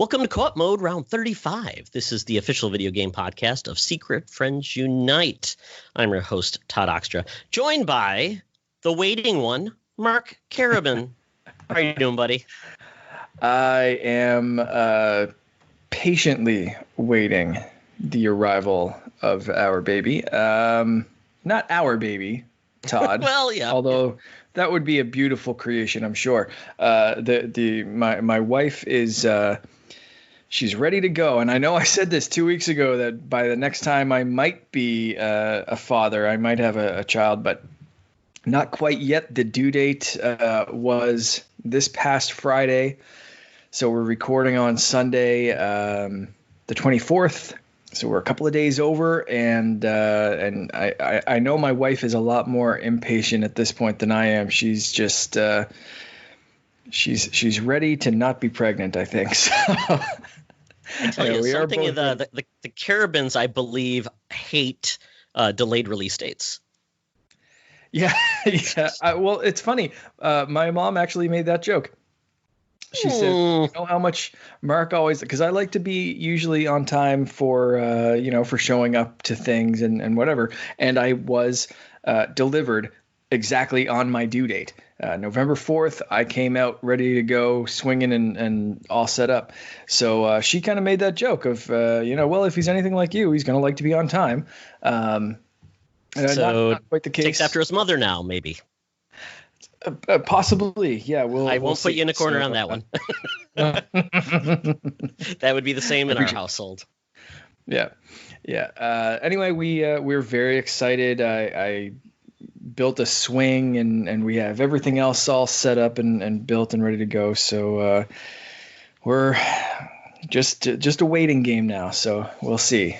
Welcome to Co-op Mode Round 35. This is the official video game podcast of Secret Friends Unite. I'm your host, Todd Oxtra, joined by the waiting one, Mark Carabin. How are you doing, buddy? I am patiently waiting the arrival of our baby. Not our baby, Todd. Well, yeah. Although that would be a beautiful creation, I'm sure. My wife is she's ready to go, and I know I said this 2 weeks ago that by the next time I might be a father, I might have a child, but not quite yet. The due date was this past Friday, so we're recording on Sunday, the 24th. So we're a couple of days over, and I know my wife is a lot more impatient at this point than I am. She's just she's ready to not be pregnant, I think. So I tell you, something the Carabins, I believe, hate delayed release dates. Yeah. Well, it's funny. My mom actually made that joke. She said, "You know how much Mark always?" Because I like to be usually on time for for showing up to things and whatever. And I was delivered exactly on my due date, November 4th. I came out ready to go, swinging and all set up. So she kind of made that joke of, well, if he's anything like you, he's going to like to be on time. So not quite the case. Takes after his mother now, maybe. Possibly, yeah. I won't put you in a corner on that one. That would be the same in our household. Yeah. Anyway, we're very excited. I built a swing and we have everything else all set up and built and ready to go. So we're just a waiting game now. So we'll see.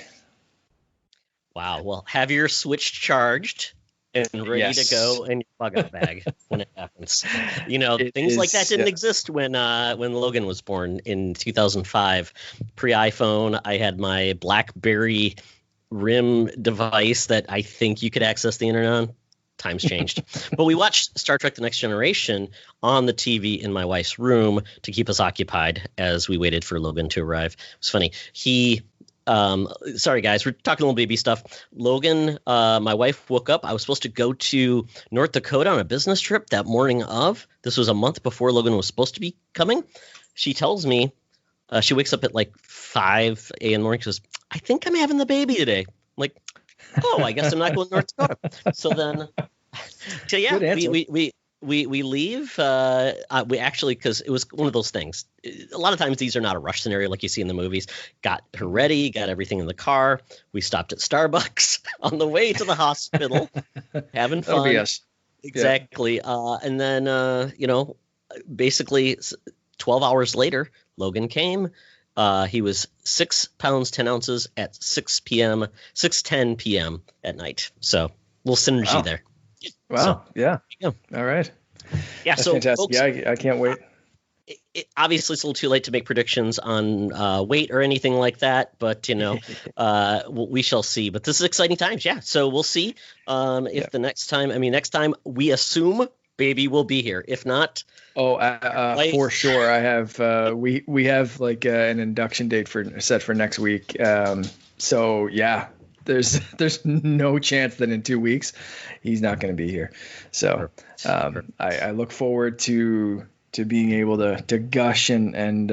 Wow. Well, have your Switch charged and ready to go in your bug-out bag when it happens. Things like that didn't exist when Logan was born in 2005. Pre-iPhone, I had my BlackBerry RIM device that I think you could access the internet on. Times changed. But we watched Star Trek The Next Generation on the TV in my wife's room to keep us occupied as we waited for Logan to arrive. It was funny. Sorry, guys, we're talking little baby stuff. Logan, my wife woke up. I was supposed to go to North Dakota on a business trip that morning of. This was a month before Logan was supposed to be coming. She tells me, she wakes up at like 5 a.m. in the morning. She goes, "I think I'm having the baby today." I'm like, "Oh, I guess I'm not going to North Dakota." So yeah, we leave. We actually, because it was one of those things. A lot of times these are not a rush scenario like you see in the movies. Got her ready, got everything in the car. We stopped at Starbucks on the way to the hospital, having fun. Oh, yes. Exactly. Yeah. And then, basically 12 hours later, Logan came. He was 6 pounds, 10 ounces at 6:10 p.m. at night. So a little synergy there. Wow. So, yeah. Yeah. All right. Yeah. That's so fantastic. folks, Yeah, I can't wait. Obviously, it's a little too late to make predictions on weight or anything like that, but we shall see. But this is exciting times, yeah. So we'll see if the next time we assume baby will be here. If not, for sure. I have we have like an induction date set for next week. So yeah. There's no chance that in 2 weeks he's not going to be here. So I look forward to being able to gush and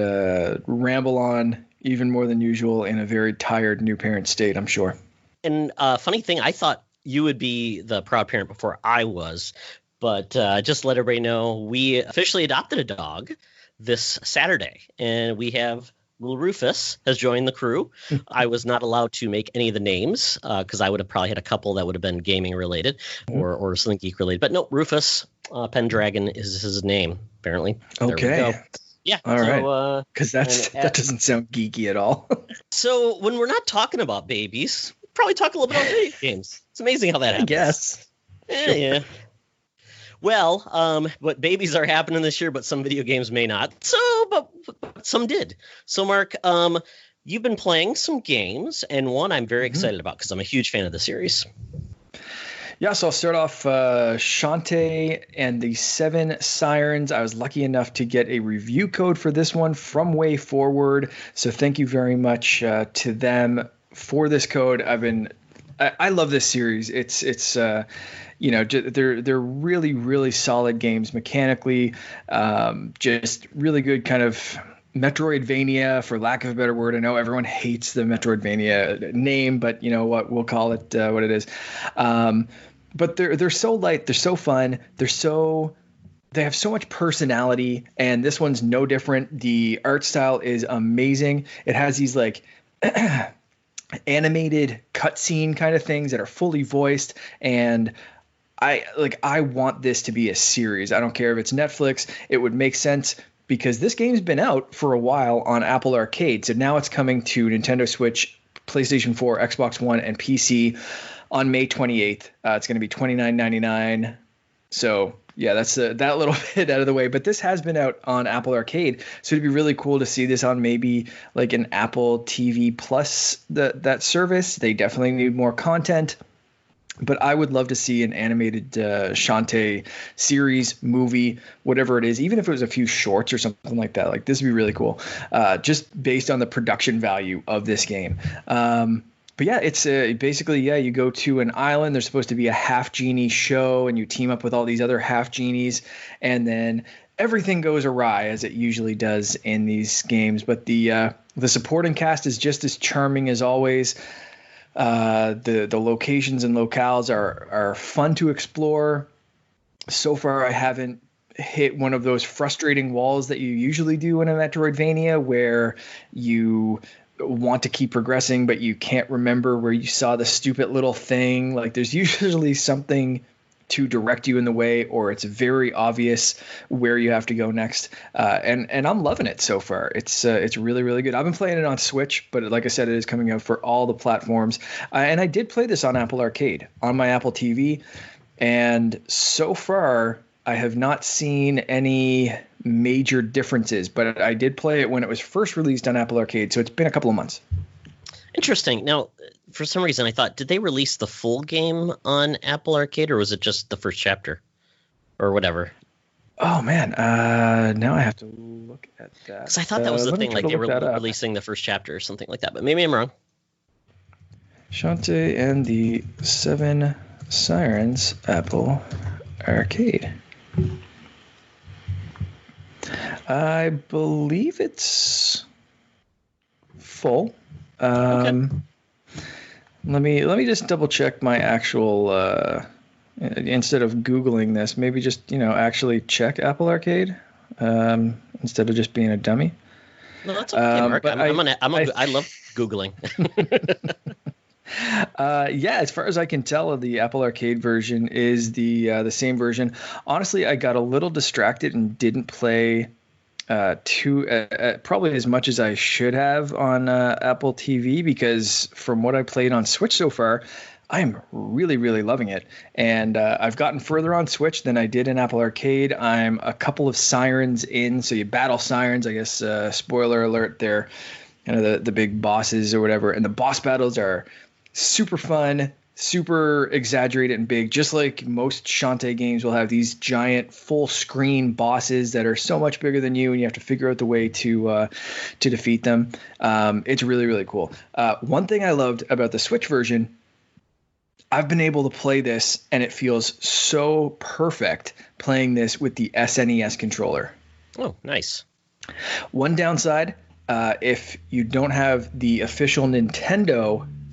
ramble on even more than usual in a very tired new parent state, I'm sure. And funny thing, I thought you would be the proud parent before I was, but just to let everybody know, we officially adopted a dog this Saturday, and we have little Rufus has joined the crew. I was not allowed to make any of the names because I would have probably had a couple that would have been gaming related or something geek related. But no, Rufus Pendragon is his name, apparently. Okay. There we go. Yeah. All right. Because that doesn't sound geeky at all. So when we're not talking about babies, we'll probably talk a little bit about video games. It's amazing how that happens. I guess. Yeah. Well, but babies are happening this year, but some video games may not. But some did. So, Mark, you've been playing some games, and one I'm very excited about because I'm a huge fan of the series. Yeah, so I'll start off Shantae and the Seven Sirens. I was lucky enough to get a review code for this one from Way Forward. So thank you very much to them for this code. I love this series. It's they're really, really solid games mechanically. Just really good kind of Metroidvania, for lack of a better word. I know everyone hates the Metroidvania name, but you know what? We'll call it what it is. But they're so light, they're so fun, they have so much personality, and this one's no different. The art style is amazing. It has these like animated cutscene kind of things that are fully voiced, and I want this to be a series. I don't care if it's Netflix. It would make sense because this game's been out for a while on Apple Arcade. So now it's coming to Nintendo Switch, PlayStation 4, Xbox One, and PC on May 28th. It's going to be $29.99. So yeah, that's that little bit out of the way. But this has been out on Apple Arcade, so it'd be really cool to see this on maybe like an Apple TV Plus, that service. They definitely need more content. But I would love to see an animated Shantae series, movie, whatever it is, even if it was a few shorts or something like that. Like this would be really cool, just based on the production value of this game. But yeah, it's basically, you go to an island. There's supposed to be a half genie show, and you team up with all these other half genies, and then everything goes awry, as it usually does in these games. But the supporting cast is just as charming as always. The locations and locales are fun to explore. So far, I haven't hit one of those frustrating walls that you usually do in a Metroidvania, where you want to keep progressing, but you can't remember where you saw the stupid little thing. Like there's usually something to direct you in the way, or it's very obvious where you have to go next. And I'm loving it so far. It's really, really good. I've been playing it on Switch, but like I said, it is coming out for all the platforms. And I did play this on Apple Arcade on my Apple TV. And so far, I have not seen any major differences, but I did play it when it was first released on Apple Arcade. So it's been a couple of months. Interesting. Now, for some reason, I thought, did they release the full game on Apple Arcade, or was it just the first chapter or whatever? Oh, man. Now I have to look at that. Because I thought that was the thing, like they were releasing the first chapter or something like that, but maybe I'm wrong. Shantae and the Seven Sirens, Apple Arcade. I believe it's full. Okay. Let me just double check my actual instead of Googling this, maybe just actually check Apple Arcade instead of just being a dummy. No, that's okay, Mark. But I love Googling. As far as I can tell, the Apple Arcade version is the same version. Honestly, I got a little distracted and didn't play probably as much as I should have on Apple TV, because from what I played on Switch so far, I'm really, really loving it. And I've gotten further on Switch than I did in Apple Arcade. I'm a couple of sirens in, so you battle sirens. I guess spoiler alert, they're the big bosses or whatever, and the boss battles are super fun, super exaggerated and big. Just like most Shantae games will have these giant full screen bosses that are so much bigger than you, and you have to figure out the way to defeat them. It's really, really cool. One thing I loved about the Switch version, I've been able to play this, and it feels so perfect playing this with the SNES controller. Oh, nice. One downside, if you don't have the official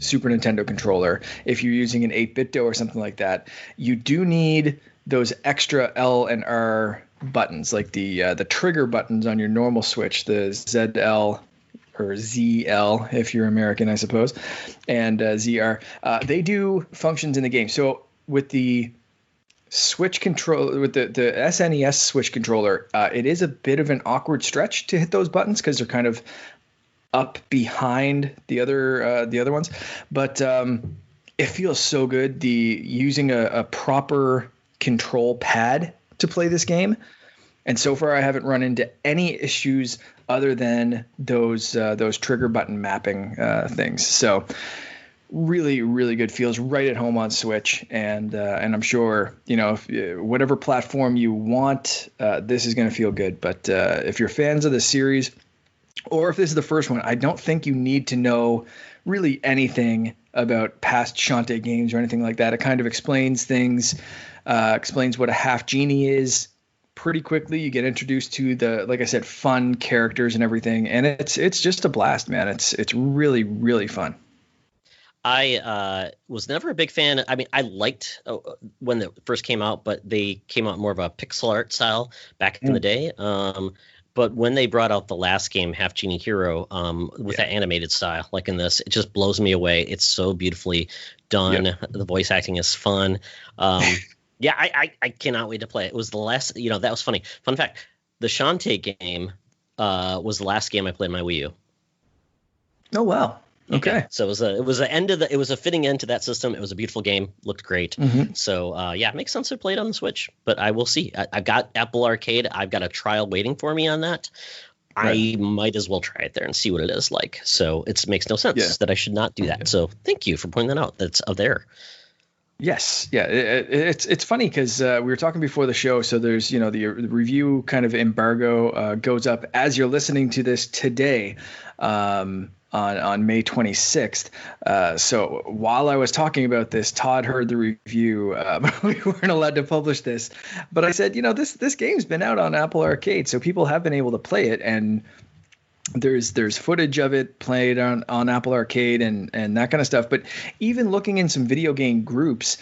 Super Nintendo controller, if you're using an 8BitDo or something like that, you do need those extra L and R buttons, like the trigger buttons on your normal Switch, the ZL or ZL if you're American, I suppose, and ZR. They do functions in the game. So with the Switch control, with the SNES Switch controller, it is a bit of an awkward stretch to hit those buttons because they're kind of up behind the other ones, but it feels so good. Using a proper control pad to play this game, and so far I haven't run into any issues other than those trigger button mapping things. So really, really good. Feels right at home on Switch, and I'm sure if, whatever platform you want, this is going to feel good. But if you're fans of the series, or if this is the first one, I don't think you need to know really anything about past Shantae games or anything like that. It kind of explains things, explains what a half genie is pretty quickly. You get introduced to the, like I said, fun characters and everything, and it's just a blast, man. It's really, really fun. I was never a big fan. I mean, I liked when it first came out, but they came out more of a pixel art style back in the day. But when they brought out the last game, Half Genie Hero, with that animated style, like in this, it just blows me away. It's so beautifully done. Yep. The voice acting is fun. Yeah, I cannot wait to play it. It was the last, that was funny. Fun fact, the Shantae game was the last game I played on my Wii U. Oh, wow. Okay. So it was a fitting end to that system. It was a beautiful game, looked great. Mm-hmm. So yeah, it makes sense to play it on the Switch. But I will see. I've got Apple Arcade. I've got a trial waiting for me on that. Right. I might as well try it there and see what it is like. So it makes no sense that I should not do that. Yeah. So thank you for pointing that out. That's there. Yes. Yeah. It's funny because we were talking before the show. So there's, the review kind of embargo goes up as you're listening to this today. On May 26th. So while I was talking about this, Todd heard the review. We weren't allowed to publish this, but I said, this game's been out on Apple Arcade, so people have been able to play it, and there's footage of it played on Apple Arcade and that kind of stuff. But even looking in some video game groups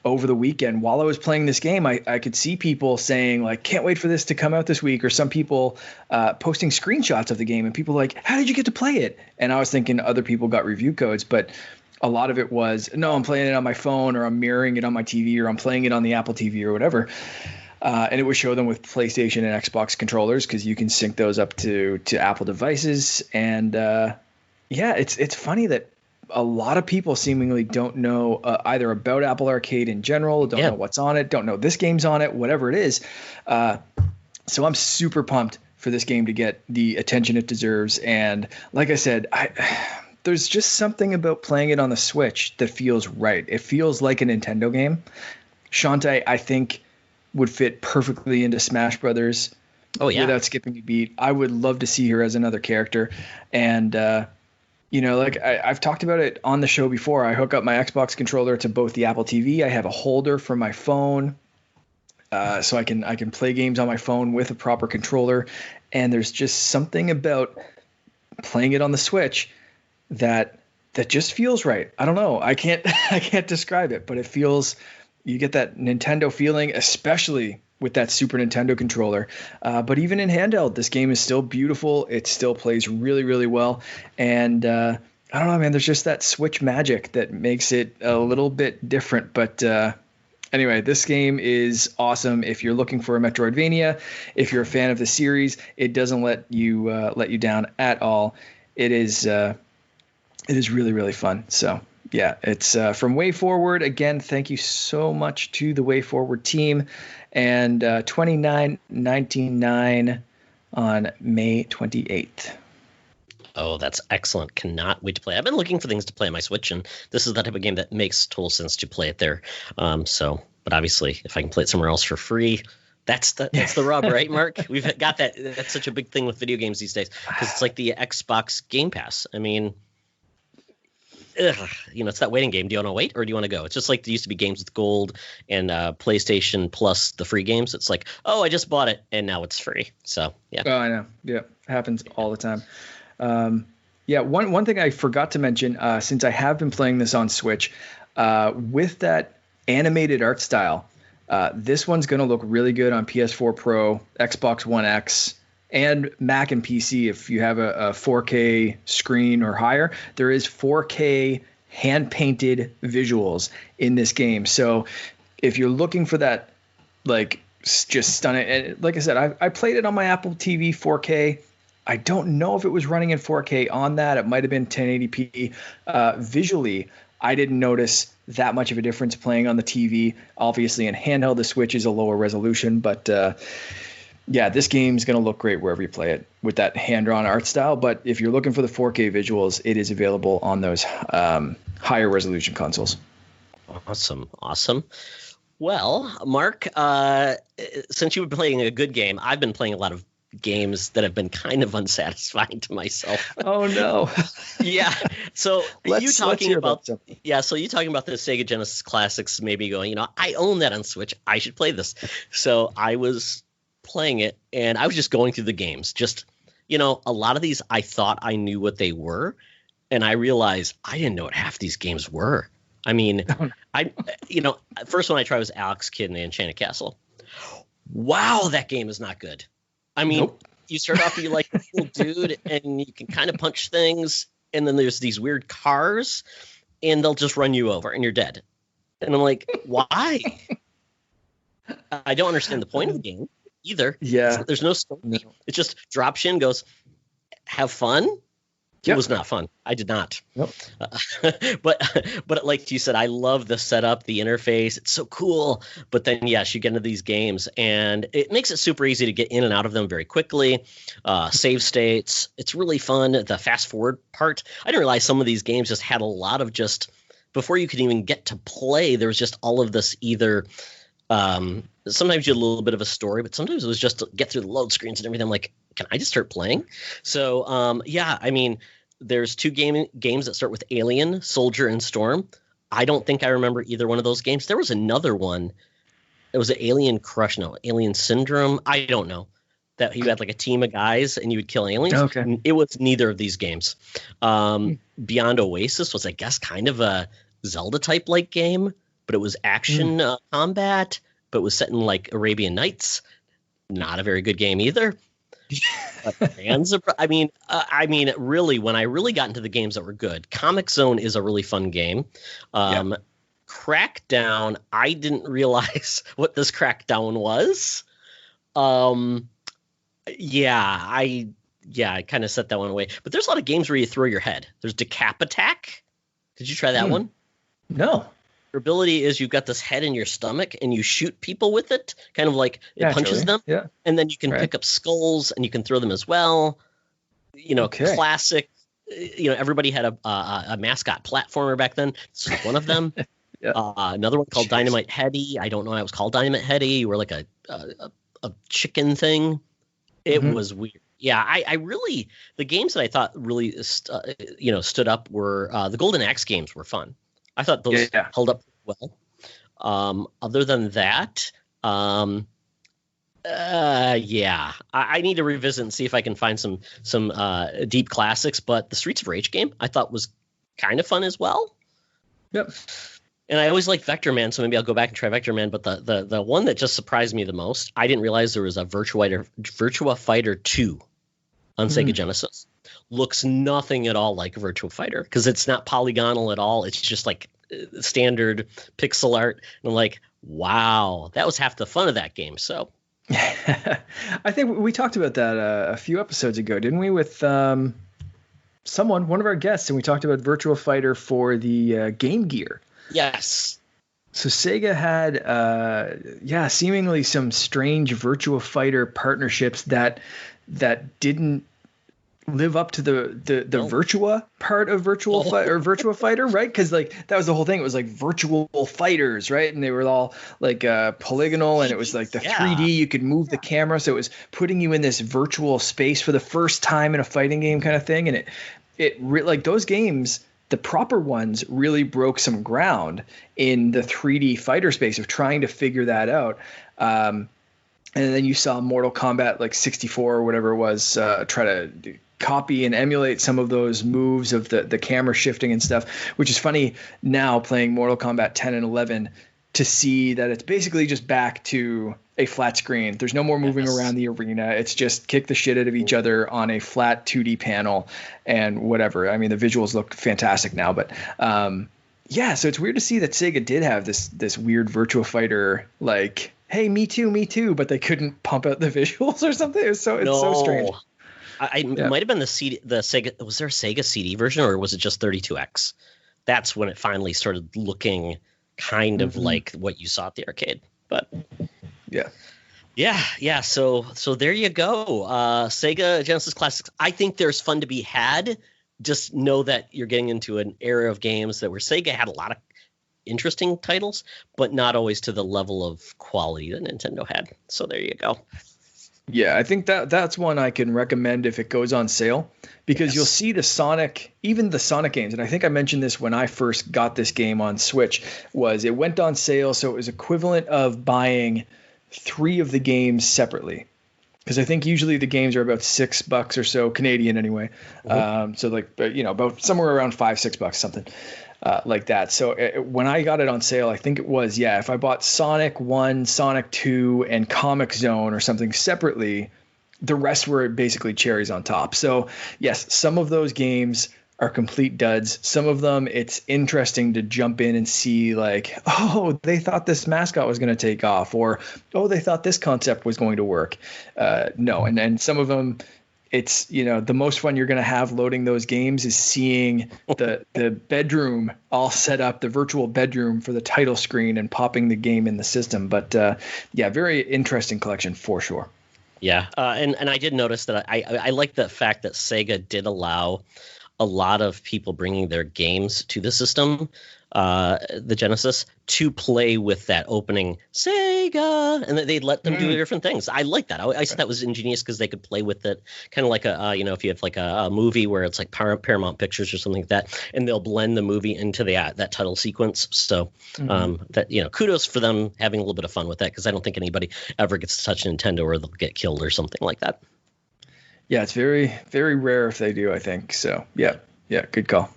over the weekend, while I was playing this game, I could see people saying, like, can't wait for this to come out this week, or some people posting screenshots of the game, and people like, how did you get to play it? And I was thinking other people got review codes, but a lot of it was, no, I'm playing it on my phone, or I'm mirroring it on my TV, or I'm playing it on the Apple TV or whatever. And it would show them with PlayStation and Xbox controllers, because you can sync those up to Apple devices. And it's funny that a lot of people seemingly don't know either about Apple Arcade in general, don't know what's on it, don't know this game's on it, whatever it is. So I'm super pumped for this game to get the attention it deserves. And like I said, there's just something about playing it on the Switch that feels right. It feels like a Nintendo game. Shantae, I think, would fit perfectly into Smash Brothers. Oh, yeah. Without skipping a beat. I would love to see her as another character. And, like I've talked about it on the show before. I hook up my Xbox controller to both the Apple TV. I have a holder for my phone, so I can play games on my phone with a proper controller. And there's just something about playing it on the Switch that just feels right. I don't know. I can't describe it, but it feels. You get that Nintendo feeling, especially with that Super Nintendo controller. But even in handheld, this game is still beautiful. It still plays really, really well. And I don't know, man, there's just that Switch magic that makes it a little bit different. But anyway, this game is awesome. If you're looking for a Metroidvania, if you're a fan of the series, it doesn't let you down at all. It is really, really fun. So yeah, it's from WayForward. Again, thank you so much to the WayForward team. And $29.99 on May 28th. Oh, that's excellent. Cannot wait to play. I've been looking for things to play on my Switch, and this is the type of game that makes total sense to play it there. But obviously, if I can play it somewhere else for free, that's the rub, right, Mark? We've got that. That's such a big thing with video games these days, because it's like the Xbox Game Pass. I mean, it's that waiting game. Do you want to wait or do you want to go? It's just like there used to be games with gold and PlayStation Plus, the free games. It's like, oh, I just bought it and now it's free. So yeah. Oh, I know. Yeah, happens all the time. One thing I forgot to mention, since I have been playing this on Switch, with that animated art style, this one's going to look really good on PS4 Pro, Xbox One X, and Mac and PC. If you have a 4K screen or higher, there is 4K hand-painted visuals in this game. So if you're looking for that, like, just stunning, and like I said, I played it on my Apple TV 4K. I don't know if it was running in 4K on that. It might have been 1080p. Visually, I didn't notice that much of a difference playing on the TV. Obviously, in handheld, the Switch is a lower resolution, but yeah, this game's going to look great wherever you play it with that hand-drawn art style. But if you're looking for the 4K visuals, it is available on those higher resolution consoles. Awesome. Well, Mark, since you've been playing a good game, I've been playing a lot of games that have been kind of unsatisfying to myself. Oh no. Yeah. So you talking about the Sega Genesis Classics, maybe going, I own that on Switch. I should play this. So I was playing it and I was just going through the games. Just, a lot of these I thought I knew what they were, and I realized I didn't know what half these games were. I mean, first one I tried was Alex Kidd and the Enchanted Castle. Wow, that game is not good. I mean, nope. You start off, you're like a little dude, and you can kind of punch things, and then there's these weird cars, and they'll just run you over, and you're dead. And I'm like, why? I don't understand the point of the game either. Yeah. There's no story. No. It just drops in, goes, have fun. It was not fun. I did not. Nope. But like you said, I love the setup, the interface. It's so cool. But then, yes, you get into these games, and it makes it super easy to get in and out of them very quickly. Save states. It's really fun. The fast forward part. I didn't realize some of these games just had a lot of just before you could even get to play. There was just all of this either. Sometimes you had a little bit of a story, but sometimes it was just to get through the load screens and everything. I'm like, can I just start playing? So, I mean. There's two games that start with Alien, Soldier, and Storm. I don't think I remember either one of those games. There was another one. It was an Alien Crush. No, Alien Syndrome. I don't know. That you had like a team of guys and you would kill aliens. Okay. It was neither of these games. Beyond Oasis was, I guess, kind of a Zelda type like game, but it was action combat, but it was set in like Arabian Nights. Not a very good game either. I mean, really, when I really got into the games that were good, Comix Zone is a really fun game. Crackdown, I didn't realize what this Crackdown was. I kind of set that one away. But there's a lot of games where you throw your head. There's Decap Attack. Did you try that one? No. Your ability is you've got this head in your stomach and you shoot people with it, kind of like it punches them. Yeah. And then you can pick up skulls and you can throw them as well. Classic. Everybody had a mascot platformer back then. This was one of them. Another one called Dynamite Heady. I don't know why it was called Dynamite Heady. You were like a chicken thing. It was weird. Yeah, I really the games that I thought really stood up were the Golden Axe games were fun. I thought those held up well. Other than that, I need to revisit and see if I can find some deep classics. But the Streets of Rage game I thought was kind of fun as well. Yep. And I always liked Vector Man, so maybe I'll go back and try Vector Man. But the one that just surprised me the most, I didn't realize there was a Virtua Fighter 2 on Sega Genesis. Looks nothing at all like Virtua Fighter because it's not polygonal at all. It's just like standard pixel art. And I'm like, wow, that was half the fun of that game. So I think we talked about that a few episodes ago, didn't we? With one of our guests, and we talked about Virtua Fighter for the Game Gear. Yes. So Sega had, seemingly some strange Virtua Fighter partnerships that didn't live up to the Virtua part of Virtua Fighter, right? Because like that was the whole thing. It was like virtual fighters, right? And they were all like polygonal, and it was like the 3D. You could move the camera, so it was putting you in this virtual space for the first time in a fighting game, kind of thing. And it like those games. The proper ones really broke some ground in the 3D fighter space of trying to figure that out. And then you saw Mortal Kombat like 64 or whatever it was try to copy and emulate some of those moves of the camera shifting and stuff, which is funny now playing Mortal Kombat 10 and 11 to see that it's basically just back to a flat screen. There's no more moving around the arena. It's just kick the shit out of each other on a flat 2D panel and whatever. I mean, the visuals look fantastic now, but so it's weird to see that Sega did have this weird Virtua Fighter, like, hey, me too, but they couldn't pump out the visuals or something. It's so strange. It might have been the Sega. Was there a Sega CD version, or was it just 32X? That's when it finally started looking kind of like what you saw at the arcade. But yeah. Yeah. So there you go. Sega Genesis Classics. I think there's fun to be had. Just know that you're getting into an era of games that where Sega had a lot of interesting titles, but not always to the level of quality that Nintendo had. So there you go. Yeah, I think that's one I can recommend if it goes on sale, because you'll see even the Sonic games. And I think I mentioned this when I first got this game on Switch, was it went on sale. So it was equivalent of buying 3 of the games separately. Because I think usually the games are about $6 or so, Canadian anyway. So like, about somewhere around $5-6, something like that. So when I got it on sale, I think it was, if I bought Sonic 1, Sonic 2, and Comic Zone or something separately, the rest were basically cherries on top. So yes, some of those games are complete duds. Some of them, it's interesting to jump in and see like, oh, they thought this mascot was going to take off, or, oh, they thought this concept was going to work. No. And some of them, it's, the most fun you're going to have loading those games is seeing the bedroom all set up, the virtual bedroom for the title screen, and popping the game in the system. But very interesting collection for sure. Yeah. And I did notice that I like the fact that Sega did allow a lot of people bringing their games to the system, the Genesis, to play with that opening Sega, and they let them do different things. I like that. I thought that was ingenious because they could play with it, kind of like if you have like a movie where it's like Paramount Pictures or something like that, and they'll blend the movie into that title sequence. So that kudos for them having a little bit of fun with that, because I don't think anybody ever gets to touch Nintendo or they'll get killed or something like that. Yeah, it's very, very rare if they do, I think. So, yeah, good call.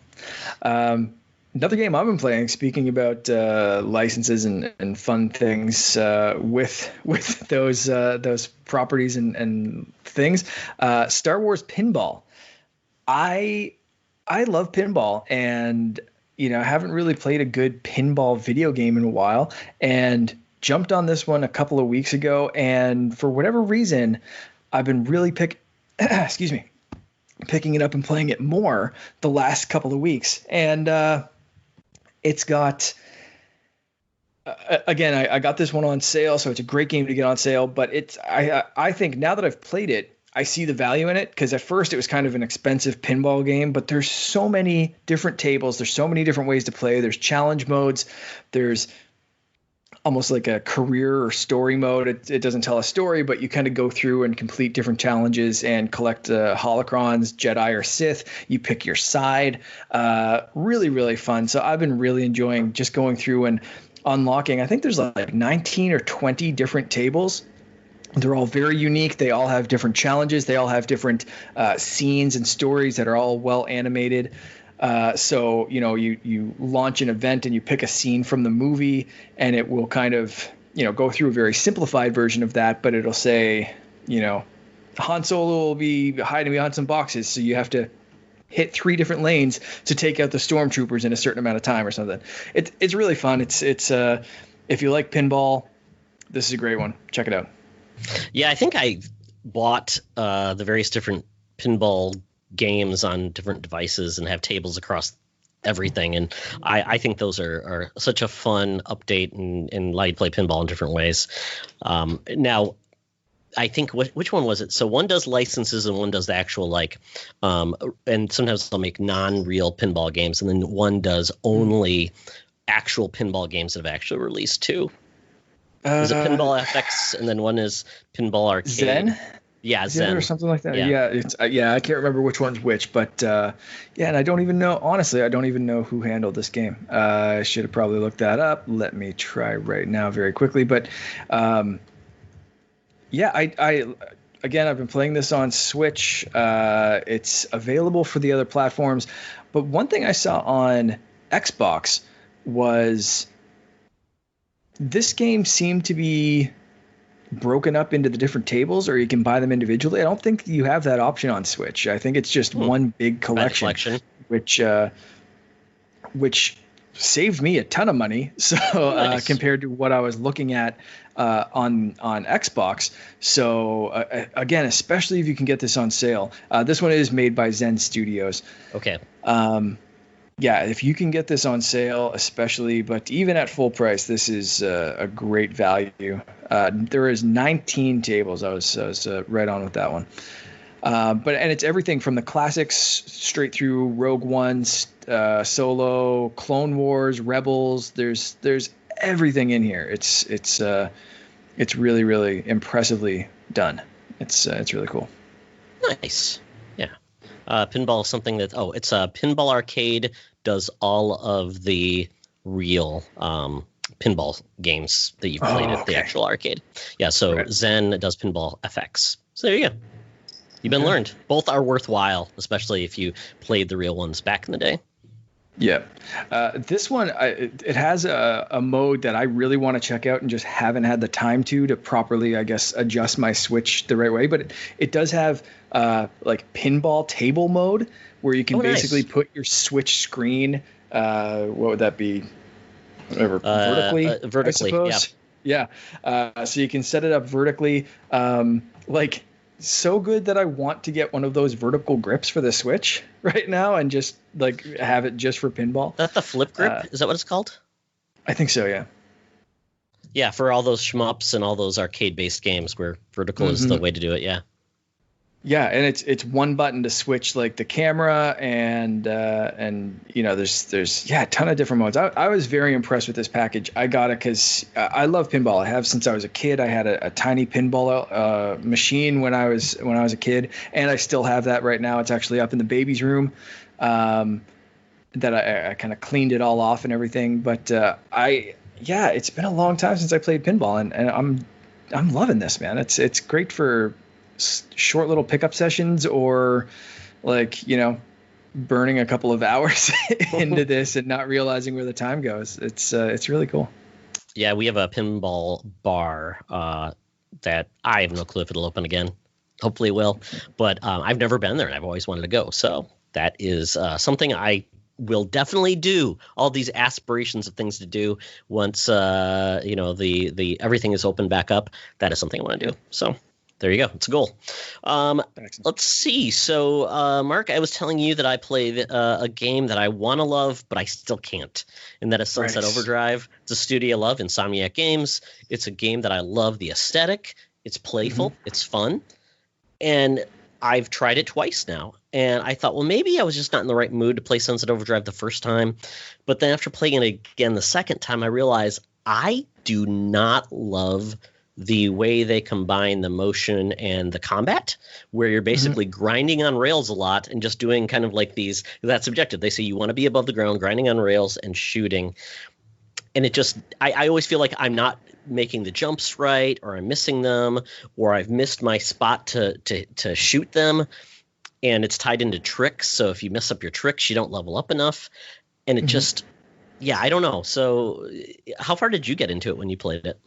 Another game I've been playing, speaking about licenses and fun things with those properties and things, Star Wars Pinball. I love pinball, and haven't really played a good pinball video game in a while, and jumped on this one a couple of weeks ago, and for whatever reason, I've been really picking it up and playing it more the last couple of weeks. And it's got, again, I got this one on sale, so it's a great game to get on sale. But I think now that I've played it, I see the value in it, because at first it was kind of an expensive pinball game, but there's so many different tables. There's so many different ways to play. There's challenge modes. There's almost like a career or story mode. It doesn't tell a story, but you kind of go through and complete different challenges and collect holocrons, Jedi or Sith. You pick your side. Really, really fun. So I've been really enjoying just going through and unlocking. I think there's like 19 or 20 different tables. They're all very unique. They all have different challenges. They all have different scenes and stories that are all well animated. So, you launch an event and you pick a scene from the movie, and it will kind of, go through a very simplified version of that, but it'll say, Han Solo will be hiding behind some boxes. So you have to hit 3 different lanes to take out the stormtroopers in a certain amount of time or something. It's really fun. It's if you like pinball, this is a great one. Check it out. Yeah, I think I bought the various different pinball games on different devices and have tables across everything, and I think those are such a fun update and allow you to play pinball in different ways. Now, I think which one was it? So one does licenses and one does the actual and sometimes they'll make non-real pinball games, and then one does only actual pinball games that have actually released too. Is it Pinball FX, and then one is Pinball Arcade? Zen? Yeah, Zen or something like that. Yeah, it's I can't remember which one's which, but and I don't even know. Honestly, I don't even know who handled this game. I should have probably looked that up. Let me try right now, very quickly. But I again, I've been playing this on Switch. It's available for the other platforms, but one thing I saw on Xbox was this game seemed to be broken up into the different tables, or you can buy them individually. I don't think you have that option on Switch. I think it's just one big collection. which saved me a ton of money. So nice. Compared to what I was looking at on Xbox. So again, especially if you can get this on sale. This one is made by Zen Studios. Okay. Yeah, if you can get this on sale, especially, but even at full price, this is a great value. There is 19 tables. I was right on with that one. And it's everything from the classics straight through Rogue One, Solo, Clone Wars, Rebels. There's everything in here. It's really, really impressively done. It's really cool. Nice. Yeah. Pinball is something that it's a Pinball Arcade does all of the real pinball games that you've played at the actual arcade. Yeah, so right. Zen does Pinball FX. So there you go. You've been learned. Both are worthwhile, especially if you played the real ones back in the day. Yeah. This one, it has a mode that I really want to check out and just haven't had the time to properly, I guess, adjust my Switch the right way. But it does have like pinball table mode where you can basically put your Switch screen, what would that be? Whatever, vertically, I suppose. Yeah. So you can set it up vertically, like so good that I want to get one of those vertical grips for the Switch right now and just like have it just for pinball. Is that the flip grip? Is that what it's called? I think so, yeah. Yeah, for all those shmups and all those arcade-based games where vertical is the way to do it, yeah. Yeah, and it's one button to switch like the camera and you know there's a ton of different modes. I was very impressed with this package. I got it because I love pinball. I have since I was a kid. I had a tiny pinball machine when I was a kid, and I still have that right now. It's actually up in the baby's room. That I kind of cleaned it all off and everything. But it's been a long time since I played pinball, and I'm loving this, man. It's great for short little pickup sessions or like, you know, burning a couple of hours into this and not realizing where the time goes. It's really cool. Yeah, we have a pinball bar that I have no clue if it'll open again. Hopefully it will. But I've never been there and I've always wanted to go. So that is something I will definitely do. All these aspirations of things to do once the everything is opened back up. That is something I want to do. So there you go. It's a goal. Let's see. So, Mark, I was telling you that I played a game that I want to love, but I still can't. And that is Sunset Overdrive. It's a studio I love, Insomniac Games. It's a game that I love the aesthetic. It's playful. It's fun. And I've tried it twice now. And I thought, well, maybe I was just not in the right mood to play Sunset Overdrive the first time. But then after playing it again the second time, I realized I do not love the way they combine the motion and the combat, where you're basically grinding on rails a lot and just doing kind of like these, that's subjective. They say you want to be above the ground, grinding on rails and shooting. And it just, I always feel like I'm not making the jumps right, or I'm missing them, or I've missed my spot to shoot them. And it's tied into tricks. So if you mess up your tricks, you don't level up enough. And it just, I don't know. So how far did you get into it when you played it?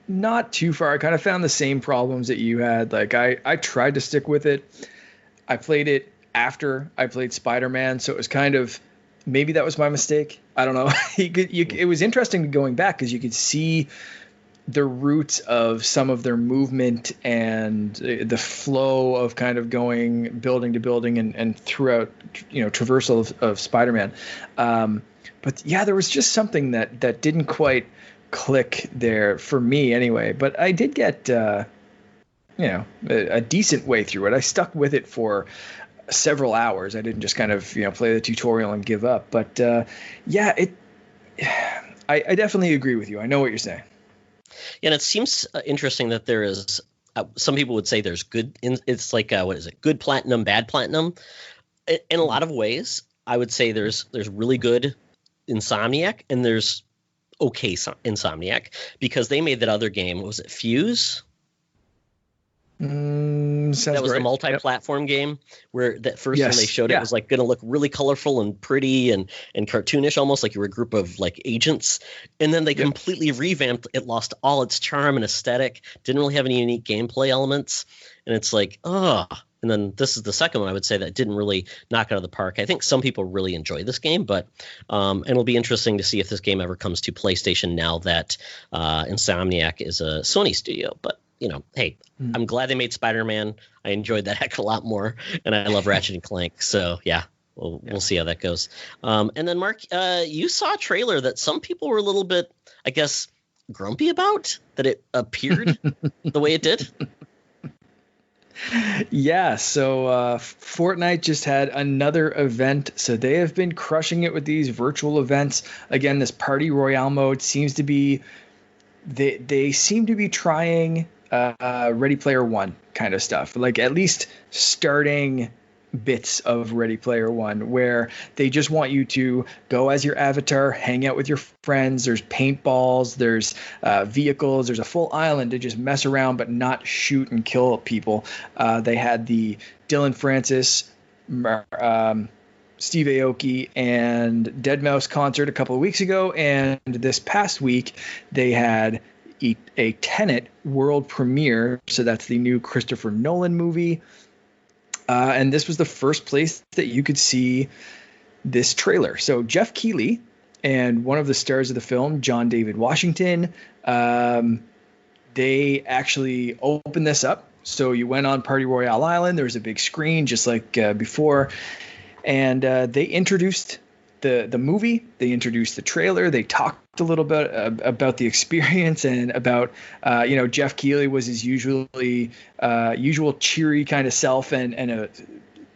Not too far. I kind of found the same problems that you had. Like I tried to stick with it. I played it after I played Spider-Man, so it was kind of, maybe that was my mistake. I don't know. It was interesting going back because you could see the roots of some of their movement and the flow of kind of going building to building and throughout, you know, traversal of Spider-Man. But yeah, there was just something that didn't quite click there for me anyway. But I did get, a decent way through it. I stuck with it for several hours. I didn't just kind of, play the tutorial and give up. But I definitely agree with you. I know what you're saying. And it seems interesting that there is, some people would say there's good, it's like, good platinum, bad platinum. In a lot of ways, I would say there's really good Insomniac and there's okay Insomniac, because they made that other game. Was it Fuse? That was right. The multi-platform game where that first when they showed it was like going to look really colorful and pretty and cartoonish, almost like you were a group of like agents. And then they completely revamped it, lost all its charm and aesthetic, didn't really have any unique gameplay elements. And it's like, And then this is the second one I would say that didn't really knock it out of the park. I think some people really enjoy this game, but and it'll be interesting to see if this game ever comes to PlayStation now that Insomniac is a Sony studio. But, hey, I'm glad they made Spider-Man. I enjoyed that heck of a lot more, and I love Ratchet and Clank. So, yeah, We'll see how that goes. And then Mark, you saw a trailer that some people were a little bit, I guess, grumpy about, that it appeared the way it did. Yeah, so Fortnite just had another event. So they have been crushing it with these virtual events. Again, this Party Royale mode seems to be, they seem to be trying Ready Player One kind of stuff. Like at least starting bits of Ready Player One, where they just want you to go as your avatar, hang out with your friends. There's paintballs, there's vehicles, there's a full island to just mess around but not shoot and kill people. They had the Dylan Francis, Steve Aoki, and Deadmau5 concert a couple of weeks ago, and this past week they had a Tenet world premiere. So that's the new Christopher Nolan movie. And this was the first place that you could see this trailer. So Jeff Keighley and one of the stars of the film, John David Washington, they actually opened this up. So you went on Party Royale Island. There was a big screen just like before. And they introduced the movie. They introduced the trailer. They talked a little bit about the experience and about, Jeff Keighley was his usual cheery kind of self and a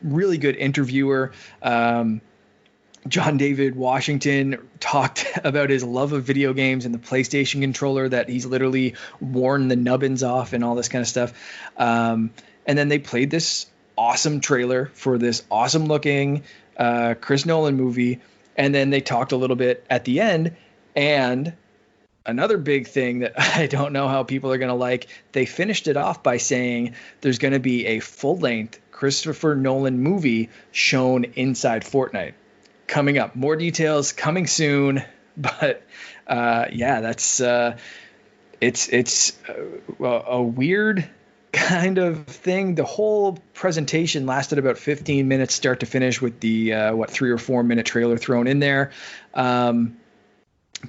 really good interviewer. John David Washington talked about his love of video games and the PlayStation controller that he's literally worn the nubbins off and all this kind of stuff. And then they played this awesome trailer for this awesome looking Chris Nolan movie. And then they talked a little bit at the end. And another big thing that I don't know how people are going to like, they finished it off by saying there's going to be a full-length Christopher Nolan movie shown inside Fortnite coming up. More details coming soon. But that's it's a weird kind of thing. The whole presentation lasted about 15 minutes start to finish with the 3 or 4 minute trailer thrown in there.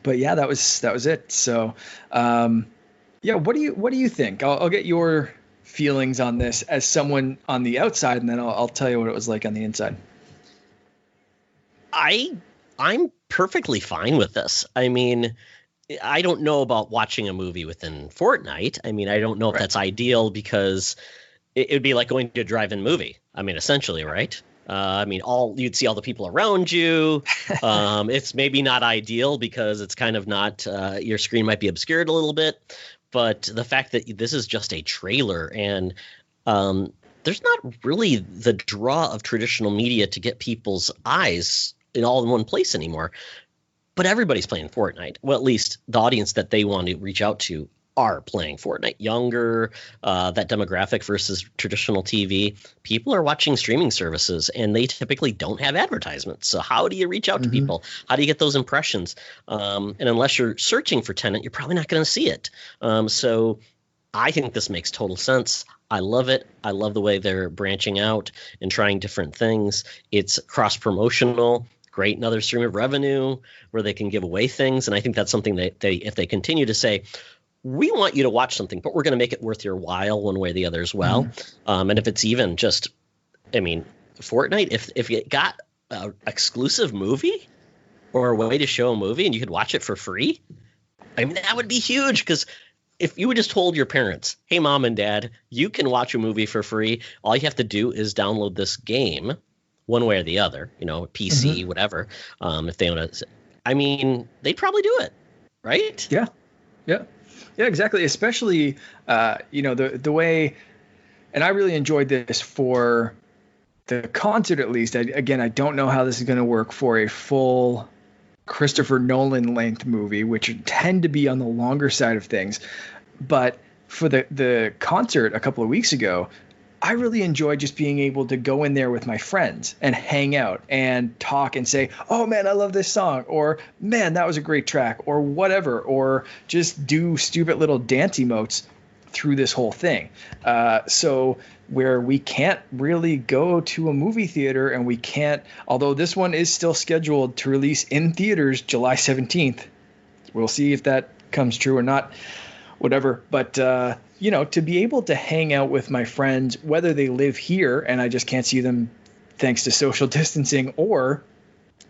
But yeah, that was it. So what do you think? I'll get your feelings on this as someone on the outside, and then I'll tell you what it was like on the inside. I'm perfectly fine with this. I mean, I don't know about watching a movie within Fortnite. I mean, I don't know if that's ideal, because it would be like going to a drive-in movie. I mean, essentially, right? You'd see all the people around you. It's maybe not ideal because it's kind of not, your screen might be obscured a little bit, but the fact that this is just a trailer and there's not really the draw of traditional media to get people's eyes in one place anymore. But everybody's playing Fortnite. Well, at least the audience that they want to reach out to are playing Fortnite. Younger, that demographic versus traditional TV. People are watching streaming services, and they typically don't have advertisements. So how do you reach out to people? How do you get those impressions? And unless you're searching for Tenet, you're probably not going to see it. So I think this makes total sense. I love it. I love the way they're branching out and trying different things. It's cross-promotional. Great, another stream of revenue where they can give away things. And I think that's something that if they continue to say, we want you to watch something, but we're going to make it worth your while one way or the other as well. And if it's even just, Fortnite, if you got an exclusive movie or a way to show a movie and you could watch it for free, that would be huge. Because if you would just told your parents, hey, mom and dad, you can watch a movie for free. All you have to do is download this game one way or the other, PC, whatever. If they want to, they'd probably do it. Right. Yeah. Yeah, exactly. Especially, the way, and I really enjoyed this for the concert, at least. I don't know how this is going to work for a full Christopher Nolan length movie, which tend to be on the longer side of things. But for the concert a couple of weeks ago, I really enjoyed just being able to go in there with my friends and hang out and talk and say, oh man, I love this song, or man, that was a great track, or whatever, or just do stupid little dance emotes through this whole thing. So where we can't really go to a movie theater, and we can't, although this one is still scheduled to release in theaters July 17th. We'll see if that comes true or not, whatever. But, to be able to hang out with my friends, whether they live here and I just can't see them thanks to social distancing, or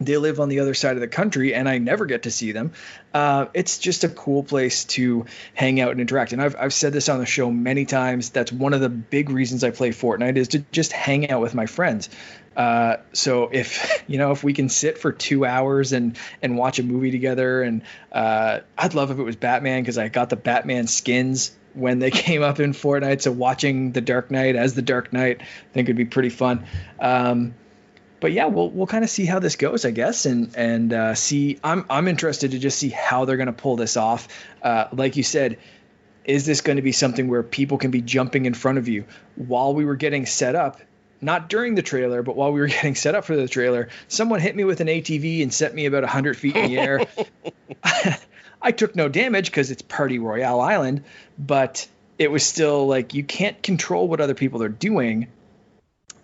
they live on the other side of the country and I never get to see them. It's just a cool place to hang out and interact. And I've said this on the show many times. That's one of the big reasons I play Fortnite, is to just hang out with my friends. So if we can sit for 2 hours and watch a movie together, and I'd love if it was Batman, because I got the Batman skins when they came up in Fortnite. So watching the Dark Knight as the Dark Knight, I think would be pretty fun. But yeah, we'll kind of see how this goes, I guess, and see. I'm interested to just see how they're going to pull this off. Like you said, is this going to be something where people can be jumping in front of you? While we were getting set up, not during the trailer, but while we were getting set up for the trailer, someone hit me with an ATV and set me about 100 feet in the air. I took no damage because it's Party Royale Island, but it was still like, you can't control what other people are doing.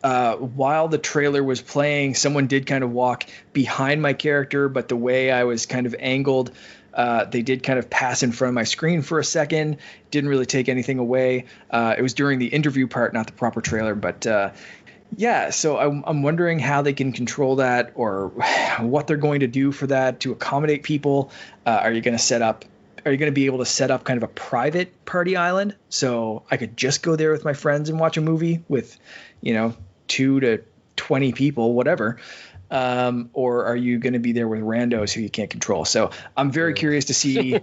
While the trailer was playing, someone did kind of walk behind my character, but the way I was kind of angled, they did kind of pass in front of my screen for a second. Didn't really take anything away. It was during the interview part, not the proper trailer. But yeah, so I'm wondering how they can control that, or what they're going to do for that to accommodate people. Are you going to be able to set up kind of a private party island, so I could just go there with my friends and watch a movie with, 2 to 20 people, whatever? Or are you going to be there with randos who you can't control? So I'm very curious to see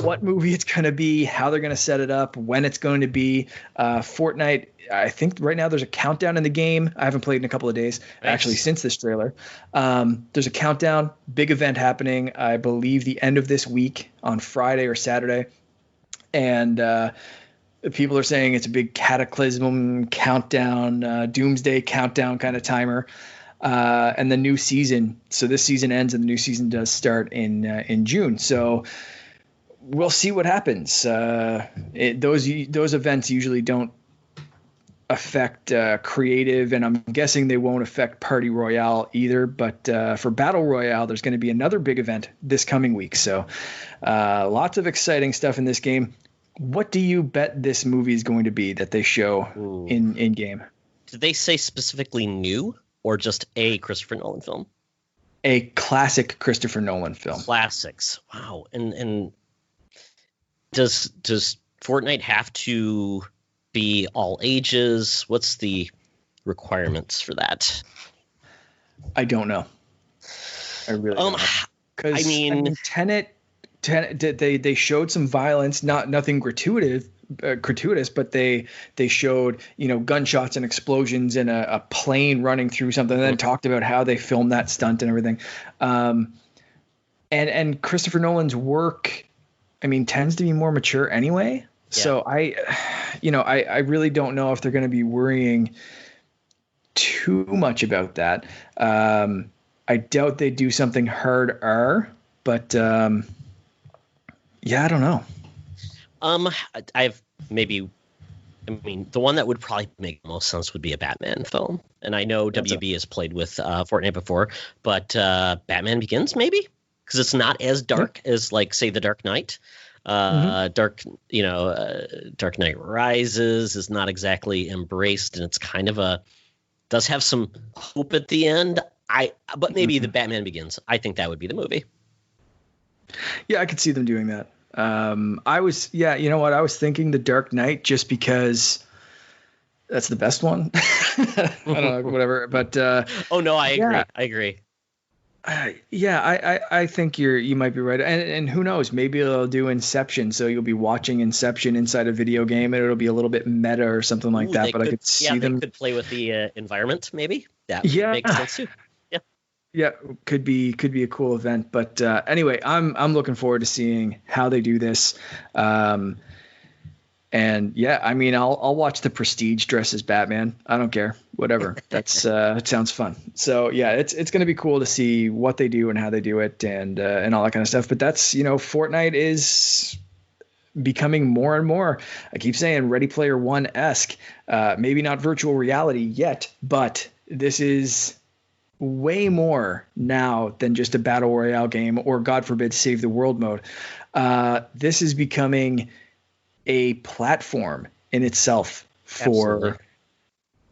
what movie it's going to be, how they're going to set it up, when it's going to be. Fortnite, I think right now there's a countdown in the game. I haven't played in a couple of days, actually, since this trailer. There's a countdown, big event happening, I believe the end of this week on Friday or Saturday. And people are saying it's a big cataclysm countdown, doomsday countdown kind of timer. And the new season. So this season ends and the new season does start in June. So we'll see what happens. Those events usually don't affect creative, and I'm guessing they won't affect Party Royale either. But for Battle Royale, there's going to be another big event this coming week. So lots of exciting stuff in this game. What do you bet this movie is going to be that they show in game? Did they say specifically new, or just a Christopher Nolan film? A classic Christopher Nolan film. Classics. Wow. And does Fortnite have to be all ages? What's the requirements for that? I don't know. I really don't know. Because Tenet, they showed some violence, nothing gratuitous, but they showed gunshots and explosions and a plane running through something, and then talked about how they filmed that stunt and everything. And Christopher Nolan's work, tends to be more mature anyway. Yeah. So I really don't know if they're going to be worrying too much about that. I doubt they do something hard, but yeah, I don't know. I've maybe, the one that would probably make the most sense would be a Batman film. And I know WB has played with Fortnite before, but Batman Begins maybe? Because it's not as dark as, like, say, The Dark Knight. Dark Knight Rises is not exactly embraced, and it's kind of does have some hope at the end. But maybe the Batman Begins. I think that would be the movie. Yeah, I could see them doing that. I was thinking The Dark Knight, just because that's the best one. I don't know, whatever. But I agree. I think you might be right. And who knows? Maybe they'll do Inception, so you'll be watching Inception inside a video game, and it'll be a little bit meta or something like that. But I could see them. They could play with the environment, maybe. That makes sense too. Yeah, could be a cool event. But anyway, I'm looking forward to seeing how they do this. And yeah, I'll watch The Prestige dress as Batman. I don't care, whatever. That's it sounds fun. So yeah, it's going to be cool to see what they do and how they do it, and all that kind of stuff. But that's Fortnite is becoming more and more, I keep saying, Ready Player One-esque. Maybe not virtual reality yet, but this is way more now than just a battle royale game, or God forbid save the world mode. This is becoming a platform in itself for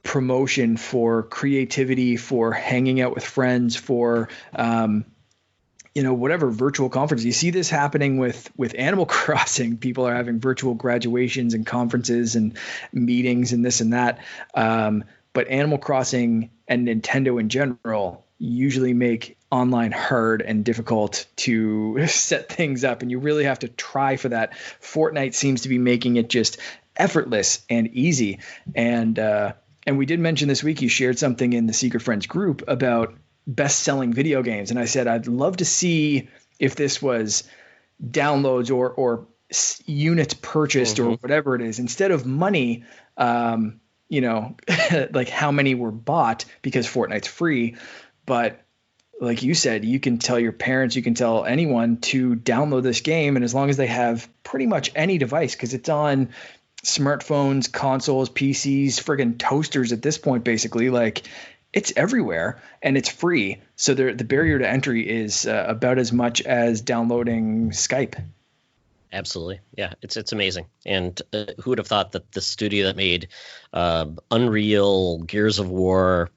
promotion for creativity, for hanging out with friends, for whatever virtual conference. You see this happening with Animal Crossing. People are having virtual graduations and conferences and meetings and this and that. But Animal Crossing and Nintendo in general usually make online hard and difficult to set things up, and you really have to try for that. Fortnite seems to be making it just effortless and easy. And we did mention this week, you shared something in the Secret Friends group about best-selling video games, and I said I'd love to see if this was downloads or units purchased or whatever it is, instead of money. Like how many were bought, because Fortnite's free. But like you said, you can tell your parents, you can tell anyone to download this game, and as long as they have pretty much any device, because it's on smartphones, consoles, PCs, friggin' toasters at this point, basically, like it's everywhere and it's free. So the barrier to entry is about as much as downloading Skype. Absolutely. Yeah, it's amazing. And who would have thought that the studio that made Unreal, Gears of War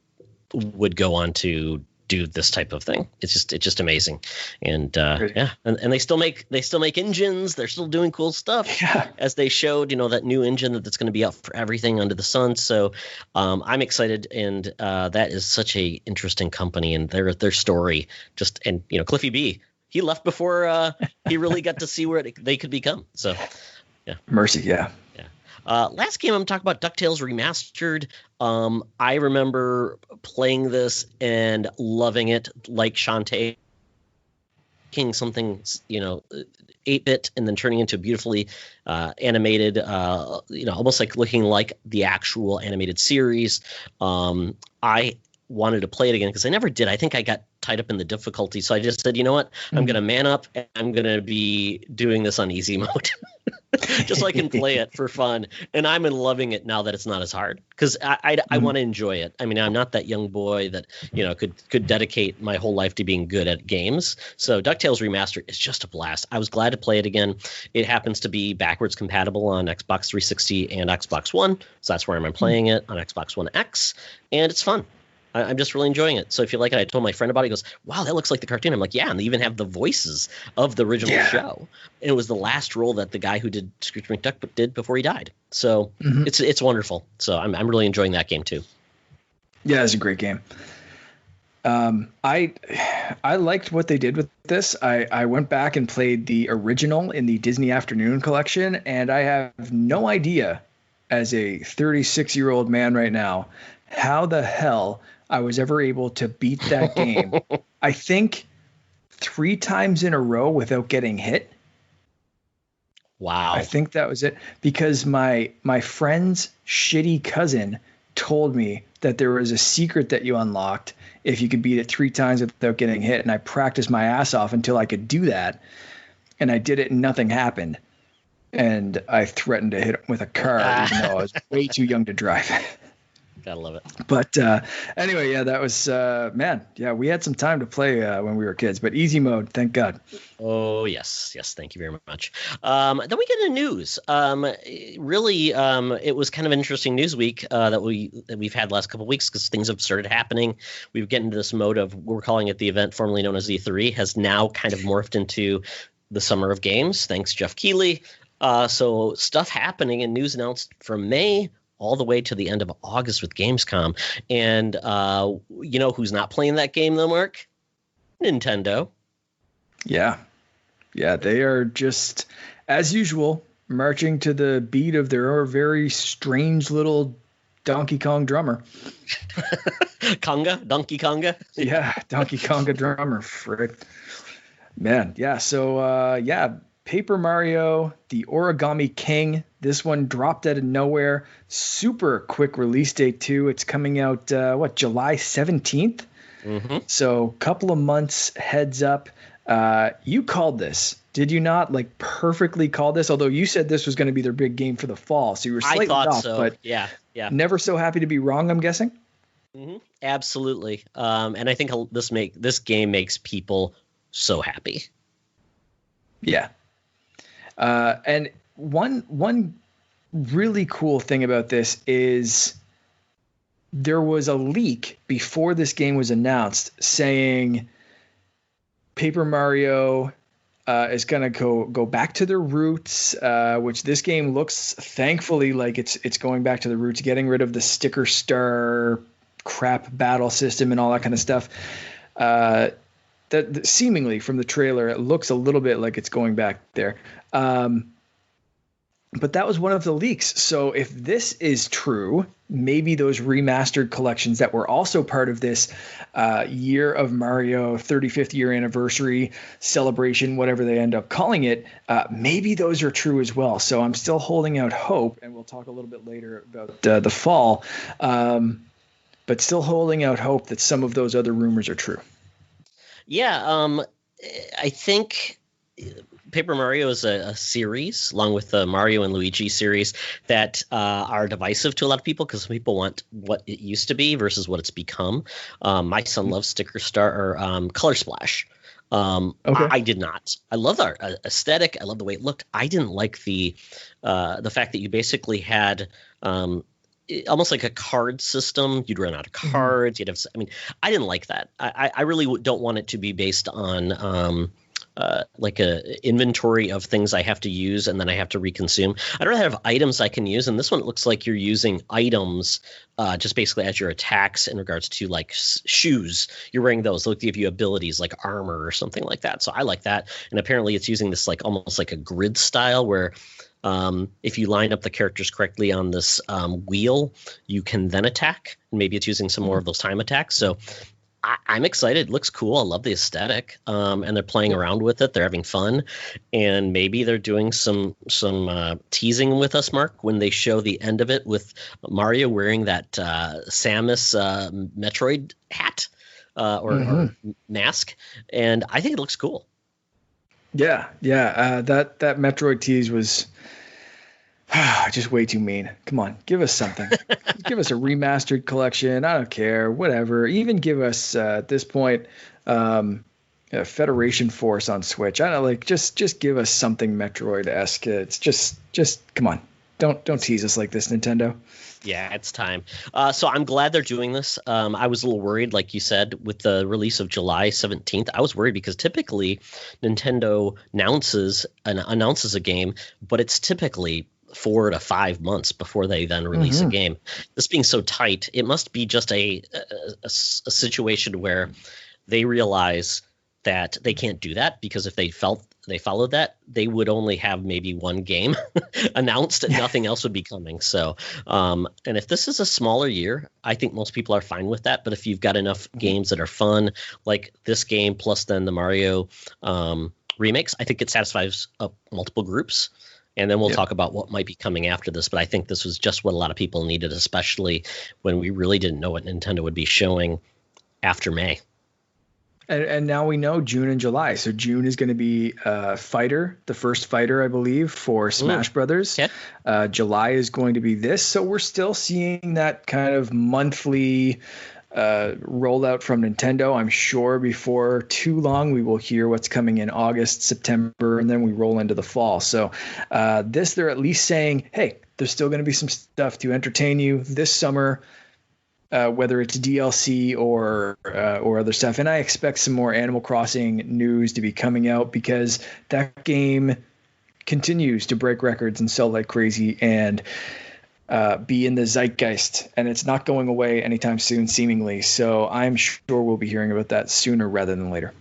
would go on to do this type of thing? It's just amazing. And and they still make engines. They're still doing cool stuff. Yeah. As they showed, that new engine that's going to be out for everything under the sun. So I'm excited, and that is such a interesting company, and their story Cliffy B. He left before he really got to see where they could become. So, yeah. Mercy, yeah. Yeah. Last game I'm talking about, DuckTales Remastered. I remember playing this and loving it, like Shantae, taking something 8-bit and then turning into beautifully animated, almost like looking like the actual animated series. I wanted to play it again because I never did. I think I got tied up in the difficulty, so I just said, you know what, I'm going to man up and I'm going to be doing this on easy mode just so I can play it for fun. And I'm loving it now that it's not as hard, because I want to enjoy it. I mean, I'm not that young boy that could dedicate my whole life to being good at games. So DuckTales Remastered is just a blast. I was glad to play it again. It happens to be backwards compatible on Xbox 360 and Xbox One, so that's where I'm playing it, on Xbox One X, and it's fun. I'm just really enjoying it. So if you like it, I told my friend about it. He goes, wow, that looks like the cartoon. I'm like, yeah, and they even have the voices of the original show. And it was the last role that the guy who did Scrooge McDuck did before he died. So it's wonderful. So I'm really enjoying that game too. Yeah, it's a great game. I liked what they did with this. I went back and played the original in the Disney Afternoon collection, and I have no idea, as a 36-year-old man right now, how the hell I was ever able to beat that game. I think 3 times in a row without getting hit. Wow. I think that was it, because my friend's shitty cousin told me that there was a secret that you unlocked if you could beat it 3 times without getting hit. And I practiced my ass off until I could do that. And I did it and nothing happened. And I threatened to hit him with a car, even though I was way too young to drive. Gotta love it. But anyway, yeah, that was we had some time to play when we were kids, but easy mode, thank God. Oh yes, thank you very much. Then we get into news. It was kind of an interesting news week that we've had the last couple of weeks, because things have started happening. We've gotten into this mode of, we're calling it the event formerly known as E3, has now kind of morphed into the Summer of Games. Thanks, Jeff Keighley. So stuff happening and news announced from May all the way to the end of August with Gamescom. And who's not playing that game though, Mark? Nintendo. Yeah, they are just, as usual, marching to the beat of their very strange little Donkey Kong drummer. Donkey Konga? Yeah, Donkey Konga drummer, frick. Man, yeah, so Paper Mario, the Origami King. This one dropped out of nowhere. Super quick release date too. It's coming out July 17th. Mm-hmm. So couple of months heads up. You called this, did you not? Like, perfectly called this. Although you said this was going to be their big game for the fall, so you were slightly off. So. But yeah. Never so happy to be wrong, I'm guessing. Mm-hmm. Absolutely. And I think this game makes people so happy. Yeah. And one really cool thing about this is there was a leak before this game was announced saying Paper Mario is going to go back to their roots, which this game looks thankfully like it's going back to the roots, getting rid of the sticker star crap battle system and all that kind of stuff. That seemingly from the trailer, it looks a little bit like it's going back there. But that was one of the leaks. So if this is true, maybe those remastered collections that were also part of this Year of Mario 35th year anniversary celebration, whatever they end up calling it, maybe those are true as well. So I'm still holding out hope, and we'll talk a little bit later about the fall, but still holding out hope that some of those other rumors are true. Yeah, I think Paper Mario is a series, along with the Mario and Luigi series, that are divisive to a lot of people because people want what it used to be versus what it's become. My son loves Sticker Star or Color Splash. Okay. I did not. I love the aesthetic. I love the way it looked. I didn't like the fact that you basically had almost like a card system. You'd run out of cards. You'd have. I mean, I didn't like that. I really don't want it to be based on like a inventory of things I have to use and then I have to reconsume. I'd rather have items I can use, and this one it looks like you're using items just basically as your attacks in regards to like shoes. You're wearing those. They'll give you abilities like armor or something like that. So I like that. And apparently it's using this like almost like a grid style where if you line up the characters correctly on this wheel, you can then attack. Maybe it's using some more of those time attacks. So I'm excited. It looks cool. I love the aesthetic. And they're playing around with it. They're having fun. And maybe they're doing some teasing with us, Mark, when they show the end of it with Mario wearing that Samus Metroid hat or mask. And I think it looks cool. Yeah. That Metroid tease was just way too mean. Come on, give us something. Give us a remastered collection. I don't care, whatever. Even give us at this point Federation Force on Switch. I don't like just give us something Metroid-esque. It's just come on. Don't tease us like this, Nintendo. Yeah, it's time. So I'm glad they're doing this. I was a little worried, like you said, with the release of July 17th. I was worried because typically Nintendo announces a game, but it's typically 4 to 5 months before they then release a game. This being so tight, it must be just a situation where they realize that they can't do that, because if they followed that, they would only have maybe one game announced and nothing else would be coming. So, and if this is a smaller year, I think most people are fine with that. But if you've got enough games that are fun, like this game, plus then the Mario remakes, I think it satisfies multiple groups. And then we'll talk about what might be coming after this. But I think this was just what a lot of people needed, especially when we really didn't know what Nintendo would be showing after May. And now we know June and July. So June is going to be Fighter, the first Fighter, I believe, for Smash Brothers. Yeah. July is going to be this. So we're still seeing that kind of monthly rollout from Nintendo. I'm sure before too long we will hear what's coming in August, September, and then we roll into the fall. So they're at least saying, hey, there's still going to be some stuff to entertain you this summer. Whether it's DLC or other stuff. And I expect some more Animal Crossing news to be coming out, because that game continues to break records and sell like crazy and be in the zeitgeist. And it's not going away anytime soon, seemingly. So I'm sure we'll be hearing about that sooner rather than later.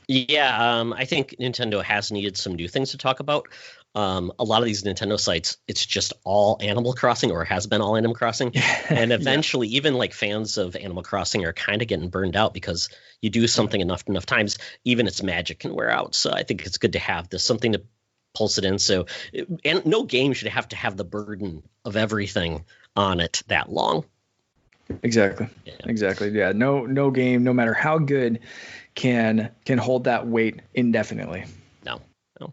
Yeah, I think Nintendo has needed some new things to talk about. A lot of these Nintendo sites, it's just all Animal Crossing, or has been all Animal Crossing. And eventually, even like fans of Animal Crossing are kind of getting burned out, because you do something enough times, even its magic can wear out. So I think it's good to have this, something to pulse it in. So, and no game should have to have the burden of everything on it that long. Exactly. Yeah. No game, no matter how good, can hold that weight indefinitely. No.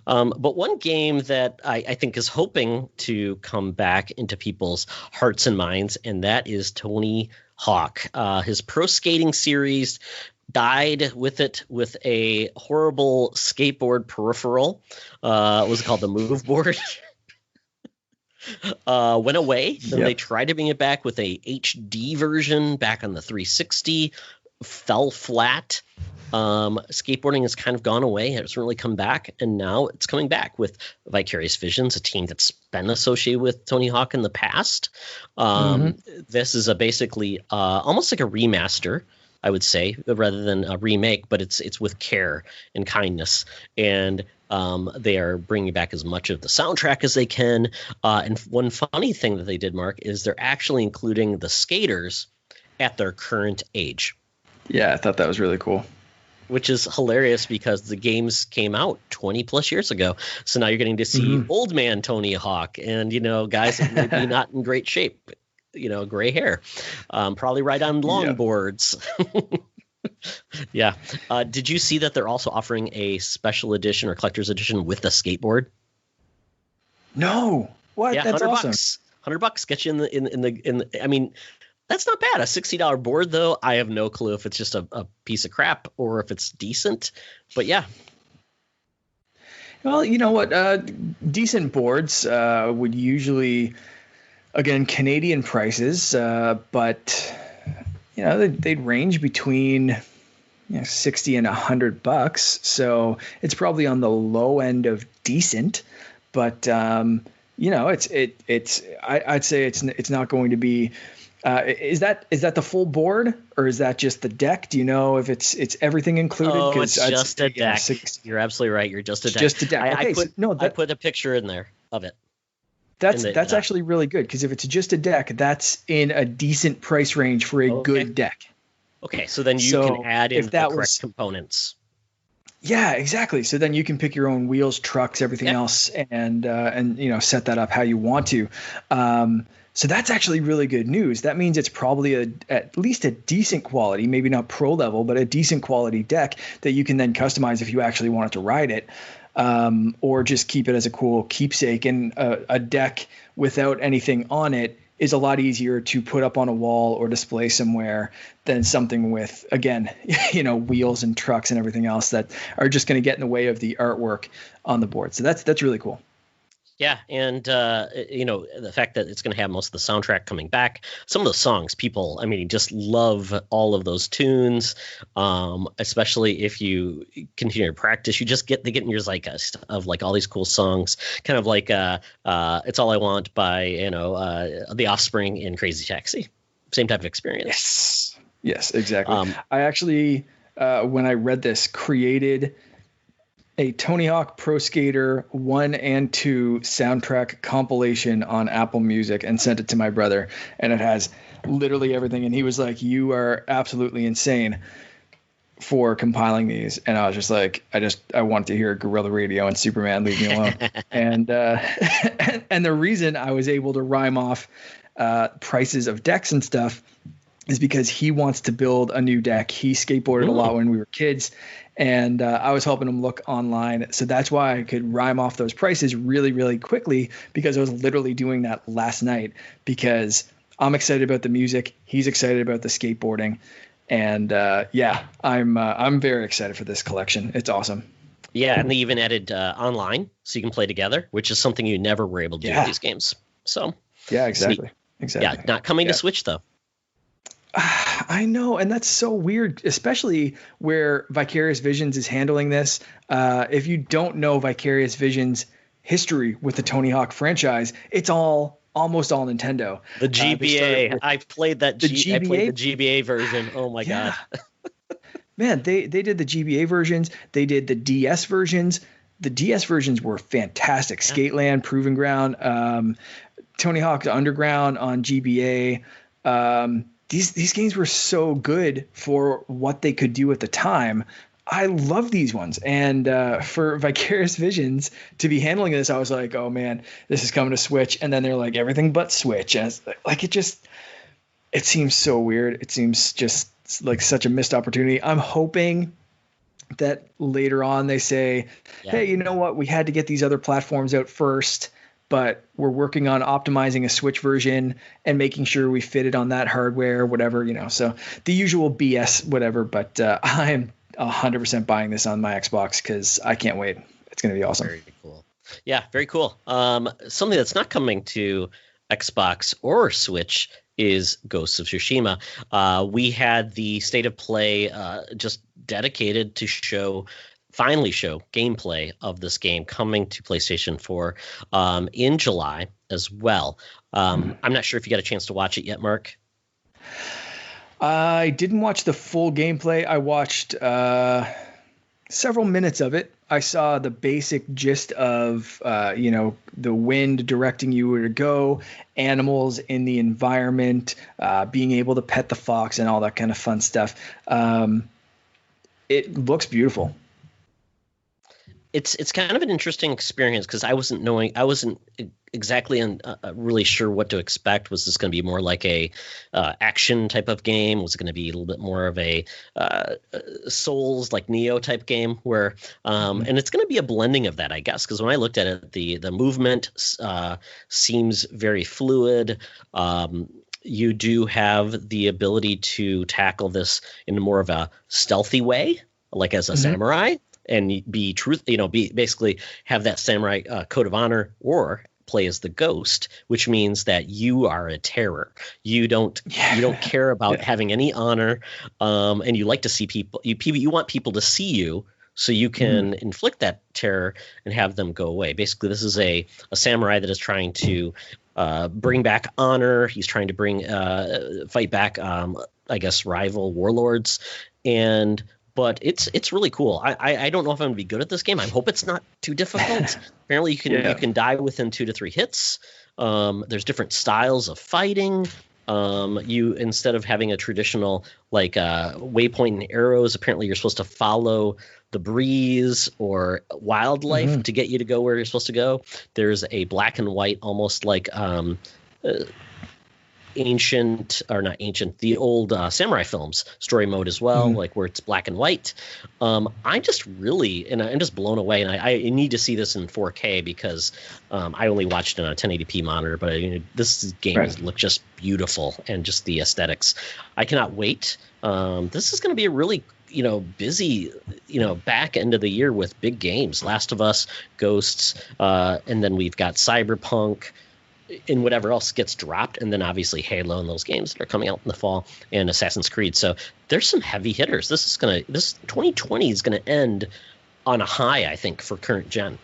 But one game that I think is hoping to come back into people's hearts and minds, and that is Tony Hawk. His pro skating series died with a horrible skateboard peripheral. What was it called? The Move Board. Went away. Then Yep. they tried to bring it back with a HD version back on the 360. Fell flat. Skateboarding has kind of gone away. It hasn't really come back, and now it's coming back with Vicarious Visions, a team that's been associated with Tony Hawk in the past. This is basically almost like a remaster, I would say, rather than a remake, but it's with care and kindness, and they are bringing back as much of the soundtrack as they can. And one funny thing that they did, Mark, is they're actually including the skaters at their current age. Yeah, I thought that was really cool. Which is hilarious because the games came out 20 plus years ago. So now you're getting to see old man Tony Hawk and, guys that may be not in great shape, gray hair, probably ride on longboards. Yeah. Did you see that they're also offering a special edition or collector's edition with the skateboard? No. What? Yeah, That's awesome. $100 get you in the I mean, that's not bad. A $60 board, though, I have no clue if it's just a piece of crap or if it's decent. But yeah. Well, you know what? Decent boards would usually, again, Canadian prices, but they'd range between 60 and $100. So it's probably on the low end of decent, but I'd say it's not going to be. Is that the full board or is that just the deck? Do you know if it's everything included? Oh, it's just a deck. You're absolutely right. You're just a deck. Just a deck. Okay, I put a picture in there of it. That's actually really good because if it's just a deck, that's in a decent price range for a good deck. Okay, so then you can add in the correct components. Yeah, exactly. So then you can pick your own wheels, trucks, everything else, and set that up how you want to. So that's actually really good news. That means it's probably at least a decent quality, maybe not pro level, but a decent quality deck that you can then customize if you actually wanted to ride it, or just keep it as a cool keepsake. And a deck without anything on it is a lot easier to put up on a wall or display somewhere than something with, again, wheels and trucks and everything else that are just going to get in the way of the artwork on the board. So that's really cool. Yeah, and the fact that it's going to have most of the soundtrack coming back, some of the songs, people, just love all of those tunes, especially if you continue to practice. They get in your zeitgeist of like all these cool songs, kind of like "It's All I Want" by The Offspring in Crazy Taxi, same type of experience. Yes, exactly. I actually, when I read this, created a Tony Hawk Pro Skater 1 and 2 soundtrack compilation on Apple Music and sent it to my brother. And it has literally everything. And he was like, "You are absolutely insane for compiling these." And I was just like, I wanted to hear Guerrilla Radio and Superman, Leave Me Alone. And the reason I was able to rhyme off prices of decks and stuff is because he wants to build a new deck. He skateboarded a lot when we were kids, and I was helping him look online. So that's why I could rhyme off those prices really, really quickly, because I was literally doing that last night, because I'm excited about the music. He's excited about the skateboarding. And I'm very excited for this collection. It's awesome. Yeah, and they even added online so you can play together, which is something you never were able to do with these games. So yeah, exactly. Yeah, not coming to Switch though. I know, and that's so weird, especially where Vicarious Visions is handling this. If you don't know Vicarious Visions' history with the Tony Hawk franchise, it's almost all Nintendo. The GBA, I played that. I played the GBA version. Oh my god. Man, they did the GBA versions. They did the DS versions. The DS versions were fantastic. Skateland, Proving Ground, Tony Hawk's Underground on GBA. These games were so good for what they could do at the time. I love these ones. And for Vicarious Visions to be handling this, I was like, oh man, this is coming to Switch. And then they're like, everything but Switch. And it's like, it seems so weird. It seems just like such a missed opportunity. I'm hoping that later on they say, hey, you know what? We had to get these other platforms out first, but we're working on optimizing a Switch version and making sure we fit it on that hardware, whatever, so the usual BS, whatever. But I'm 100% buying this on my Xbox because I can't wait. It's going to be awesome. Very cool. Yeah, very cool. Something that's not coming to Xbox or Switch is Ghosts of Tsushima. We had the State of Play just dedicated to finally show gameplay of this game coming to PlayStation 4 in July as well. I'm not sure if you got a chance to watch it yet, Mark. I didn't watch the full gameplay. I watched several minutes of it. I saw the basic gist of, the wind directing you where to go, animals in the environment, being able to pet the fox and all that kind of fun stuff. It looks beautiful. It's kind of an interesting experience because I wasn't exactly really sure what to expect. Was this going to be more like a action type of game? Was it going to be a little bit more of a Souls like Neo type game where and it's going to be a blending of that, I guess, because when I looked at it, the movement seems very fluid. You do have the ability to tackle this in more of a stealthy way, like as a samurai. And be basically have that samurai code of honor, or play as the ghost, which means that you are a terror. You don't care about having any honor, and you like to see people. You want people to see you, so you can inflict that terror and have them go away. Basically, this is a samurai that is trying to bring back honor. He's trying to fight back, I guess, rival warlords, but it's really cool. I don't know if I'm going to be good at this game. I hope it's not too difficult. Apparently, you can die within 2 to 3 hits. There's different styles of fighting. You, instead of having a traditional waypoint and arrows, apparently you're supposed to follow the breeze or wildlife to get you to go where you're supposed to go. There's a black and white, almost like the old samurai films story mode as well, like where it's black and white. I'm just blown away, and I need to see this in 4K because I only watched it on a 1080p monitor, but this game looks just beautiful, and just the aesthetics. I cannot wait. This is going to be a really busy back end of the year with big games. Last of Us, Ghosts, and then we've got Cyberpunk and whatever else gets dropped, and then obviously Halo and those games that are coming out in the fall, and Assassin's Creed. So there's some heavy hitters. This 2020 is gonna end on a high, I think, for current gen.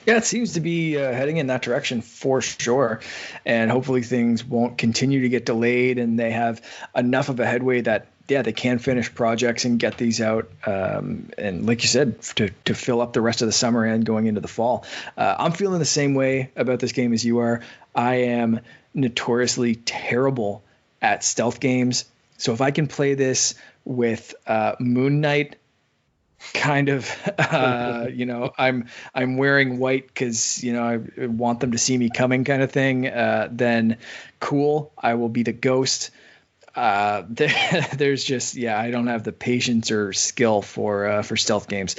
Yeah, it seems to be heading in that direction for sure, and hopefully things won't continue to get delayed, and they have enough of a headway that they can finish projects and get these out. And like you said, to fill up the rest of the summer and going into the fall. I'm feeling the same way about this game as you are. I am notoriously terrible at stealth games. So if I can play this with Moon Knight, kind of, I'm wearing white because, I want them to see me coming kind of thing, then cool, I will be the ghost. There's just, I don't have the patience or skill for stealth games.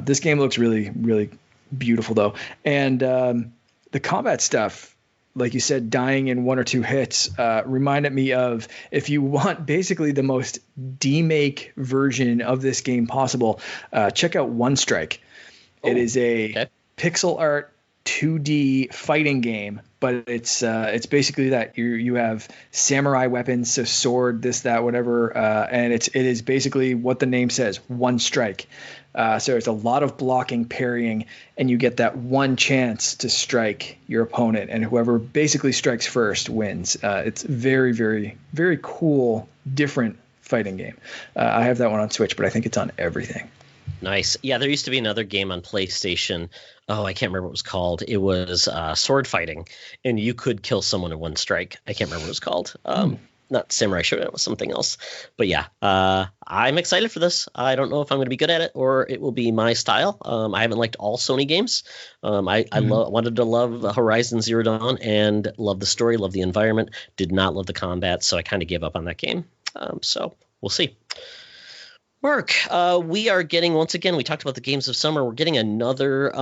This game looks really, really beautiful though. And the combat stuff, like you said, dying in 1 or 2 hits, reminded me of, if you want basically the most demake version of this game possible, check out One Strike. It is a pixel art 2D fighting game, but it's basically that you have samurai weapons, so sword, this, that, whatever, and it is basically what the name says, one strike. So it's a lot of blocking, parrying, and you get that one chance to strike your opponent, and whoever basically strikes first wins. It's very, very, very cool, different fighting game. I have that one on Switch, but I think it's on everything. Nice. Yeah, there used to be another game on PlayStation. Oh, I can't remember what it was called. It was sword fighting, and you could kill someone in one strike. I can't remember what it was called. Not Samurai Shodown, it was something else. But yeah, I'm excited for this. I don't know if I'm going to be good at it or it will be my style. I haven't liked all Sony games. I wanted to love Horizon Zero Dawn and love the story, love the environment. Did not love the combat, so I kind of gave up on that game. So we'll see. Mark, we are getting, once again, we talked about the games of summer. We're getting another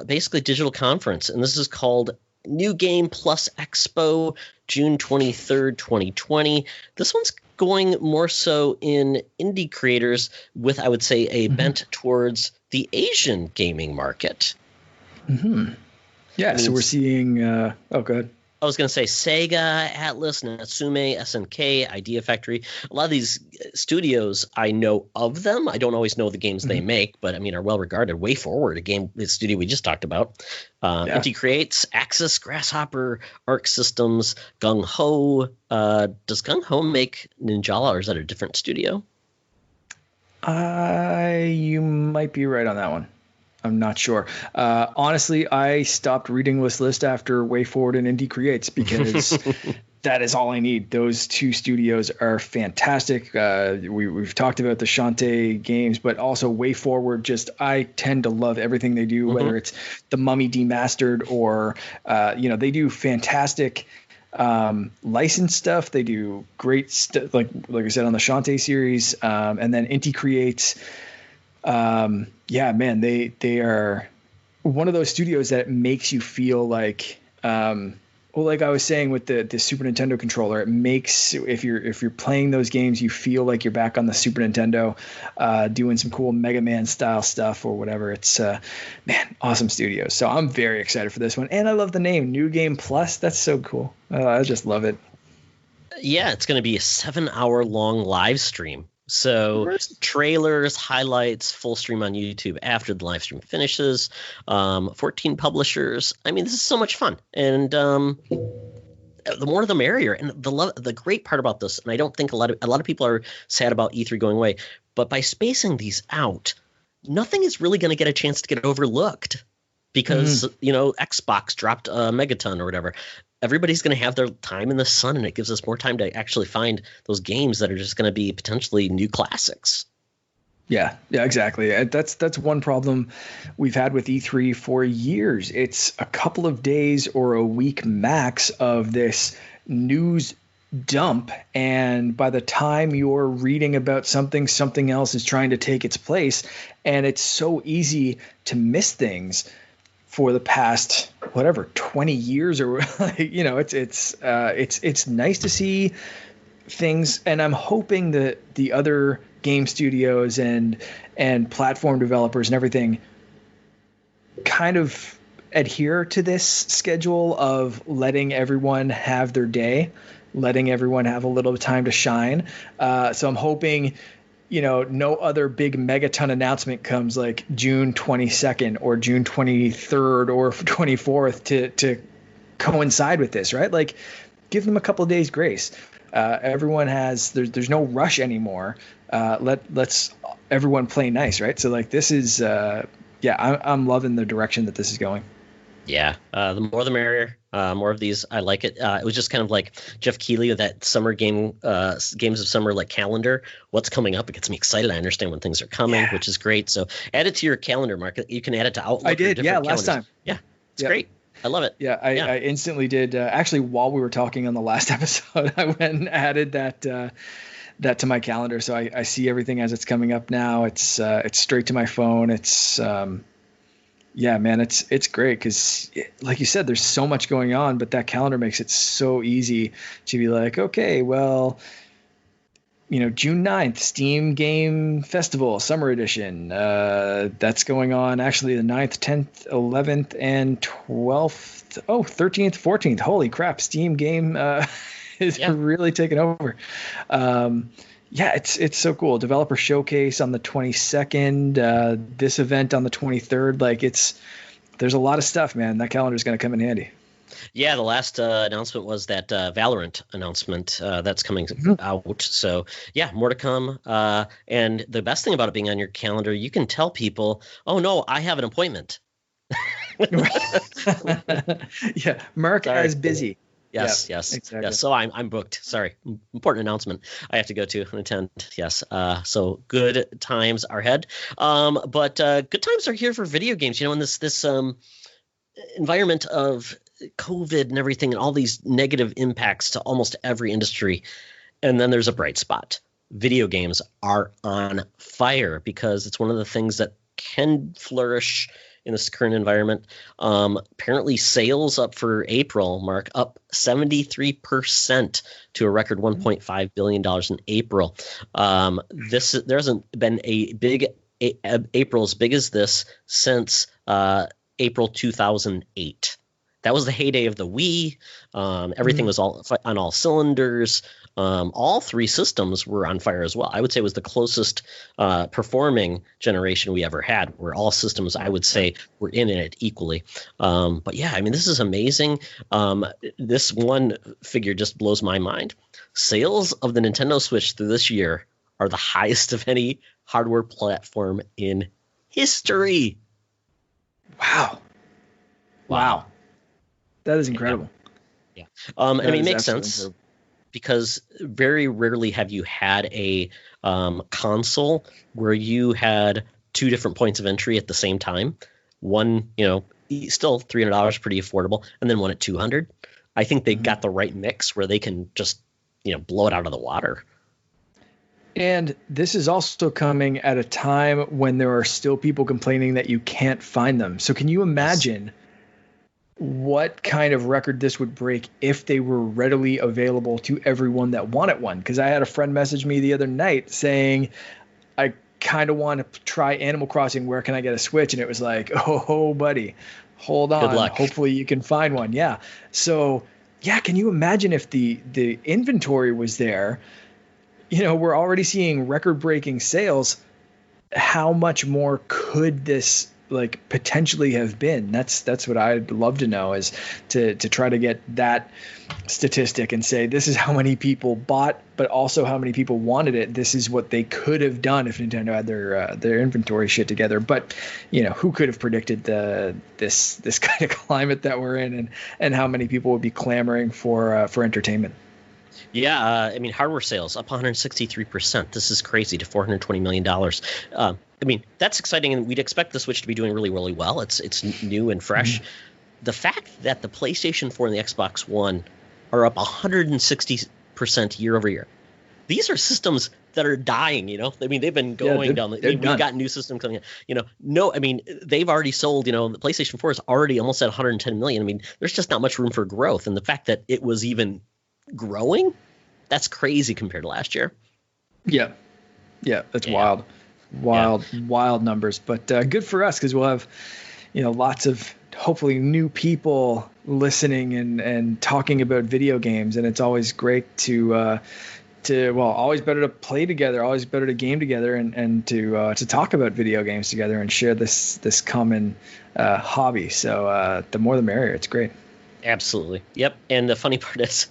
basically digital conference, and this is called New Game Plus Expo, June 23rd, 2020. This one's going more so in indie creators with, I would say, a bent towards the Asian gaming market. Mm-hmm. Yeah, so we're seeing. Go ahead. I was going to say Sega, Atlas, Natsume, SNK, Idea Factory. A lot of these studios, I know of them. I don't always know the games they make, but I mean, are well regarded. Way Forward, a studio we just talked about. Inti Creates, Axis, Grasshopper, Arc Systems, Gung Ho. Does Gung Ho make Ninjala, or is that a different studio? You might be right on that one. I'm not sure. Honestly, I stopped reading this list after Way Forward and Inti Creates because that is all I need. Those two studios are fantastic. We've talked about the Shantae games, but also Way Forward. I tend to love everything they do, whether it's the Mummy Demastered or, they do fantastic licensed stuff. They do great stuff, like I said, on the Shantae series. And then Inti Creates. Man, they are one of those studios that makes you feel like, like I was saying with the Super Nintendo controller, it makes, if you're playing those games, you feel like you're back on the Super Nintendo, doing some cool Mega Man style stuff or whatever. It's, awesome studios. So I'm very excited for this one. And I love the name New Game Plus. That's so cool. I just love it. Yeah. It's going to be a 7-hour long live stream. So trailers, highlights, full stream on YouTube after the live stream finishes. 14 publishers. I mean, this is so much fun, and the more the merrier. And the great part about this, and I don't think a lot of people are sad about E3 going away, but by spacing these out, nothing is really going to get a chance to get overlooked because Xbox dropped a Megaton or whatever. Everybody's going to have their time in the sun, and it gives us more time to actually find those games that are just going to be potentially new classics. Yeah, exactly. That's one problem we've had with E3 for years. It's a couple of days or a week max of this news dump, and by the time you're reading about something else is trying to take its place, and it's so easy to miss things. For the past 20 years or it's nice to see things, and I'm hoping that the other game studios and platform developers and everything kind of adhere to this schedule of letting everyone have their day, letting everyone have a little time to shine. So I'm hoping no other big megaton announcement comes like June 22nd or June 23rd or 24th to coincide with this, right? Like, give them a couple of days grace. Everyone has, there's no rush anymore. Let's everyone play nice, right? So like this is, I'm loving the direction that this is going. Yeah, the more the merrier. More of these, I like it. It was just kind of like Jeff Keighley with that summer games of summer like calendar. What's coming up? It gets me excited. I understand when things are coming, which is great. So add it to your calendar, Mark. You can add it to Outlook. I did, last time. Yeah, it's great. I love it. Yeah, I instantly did. Actually, while we were talking on the last episode, I went and added that to my calendar, so I see everything as it's coming up now. It's straight to my phone. It's it's great because, like you said, there's so much going on, but that calendar makes it so easy to be like, okay, well, June 9th, Steam Game Festival, Summer Edition. That's going on actually the 9th, 10th, 11th, and 12th. Oh, 13th, 14th. Holy crap. Steam Game is really taking over. It's so cool. Developer Showcase on the 22nd, this event on the 23rd. Like there's a lot of stuff, man. That calendar is going to come in handy. Yeah, the last announcement was that Valorant announcement that's coming out. So yeah, more to come. And the best thing about it being on your calendar, you can tell people, oh no, I have an appointment. Yeah, Mark is busy. Yes, exactly. Yes. So I'm booked. Sorry, important announcement. I have to go to and attend. Yes. So good times are ahead. But good times are here for video games. In this environment of COVID and everything, and all these negative impacts to almost every industry. And then there's a bright spot. Video games are on fire because it's one of the things that can flourish in this current environment. Apparently sales up for April, Mark, up 73% to a record $1.5 billion in April. There hasn't been a big April as big as this since April 2008. That was the heyday of the Wii. Everything was all on all cylinders. All three systems were on fire as well. I would say it was the closest performing generation we ever had, where all systems, I would say, were in it equally. But yeah, I mean, this is amazing. This one figure just blows my mind. Sales of the Nintendo Switch through this year are the highest of any hardware platform in history. Wow. That is incredible. Yeah. I mean, it makes sense incredible. Because very rarely have you had a console where you had two different points of entry at the same time. One, still $300, pretty affordable, and then one at $200. I think they got the right mix where they can just, blow it out of the water. And this is also coming at a time when there are still people complaining that you can't find them. So can you imagine what kind of record this would break if they were readily available to everyone that wanted one? Because I had a friend message me the other night saying, I kind of want to try Animal Crossing. Where can I get a Switch? And it was like, oh, buddy, hold on. Good luck. Hopefully you can find one. Yeah. So, yeah, can you imagine if the inventory was there? We're already seeing record-breaking sales. How much more could this potentially have been? That's what I'd love to know, is to try to get that statistic and say, this is how many people bought, but also how many people wanted it. This is what they could have done if Nintendo had their inventory shit together. But who could have predicted this kind of climate that we're in, and how many people would be clamoring for entertainment? Yeah, I mean, hardware sales up 163%. This is crazy, to $420 million. I mean, that's exciting, and we'd expect the Switch to be doing really, really well. It's new and fresh. The fact that the PlayStation 4 and the Xbox One are up 160% year over year. These are systems that are dying, I mean, they've been going down. We've got new systems coming in. They've already sold, the PlayStation 4 is already almost at 110 million. I mean, there's just not much room for growth. And the fact that it was even growing, that's crazy compared to last year. Yeah, that's wild numbers, but good for us, because we'll have lots of hopefully new people listening and talking about video games, and it's always great to always better to play together, always better to game together, and to talk about video games together and share this common hobby. So the more the merrier. It's great. Absolutely. Yep. And the funny part is,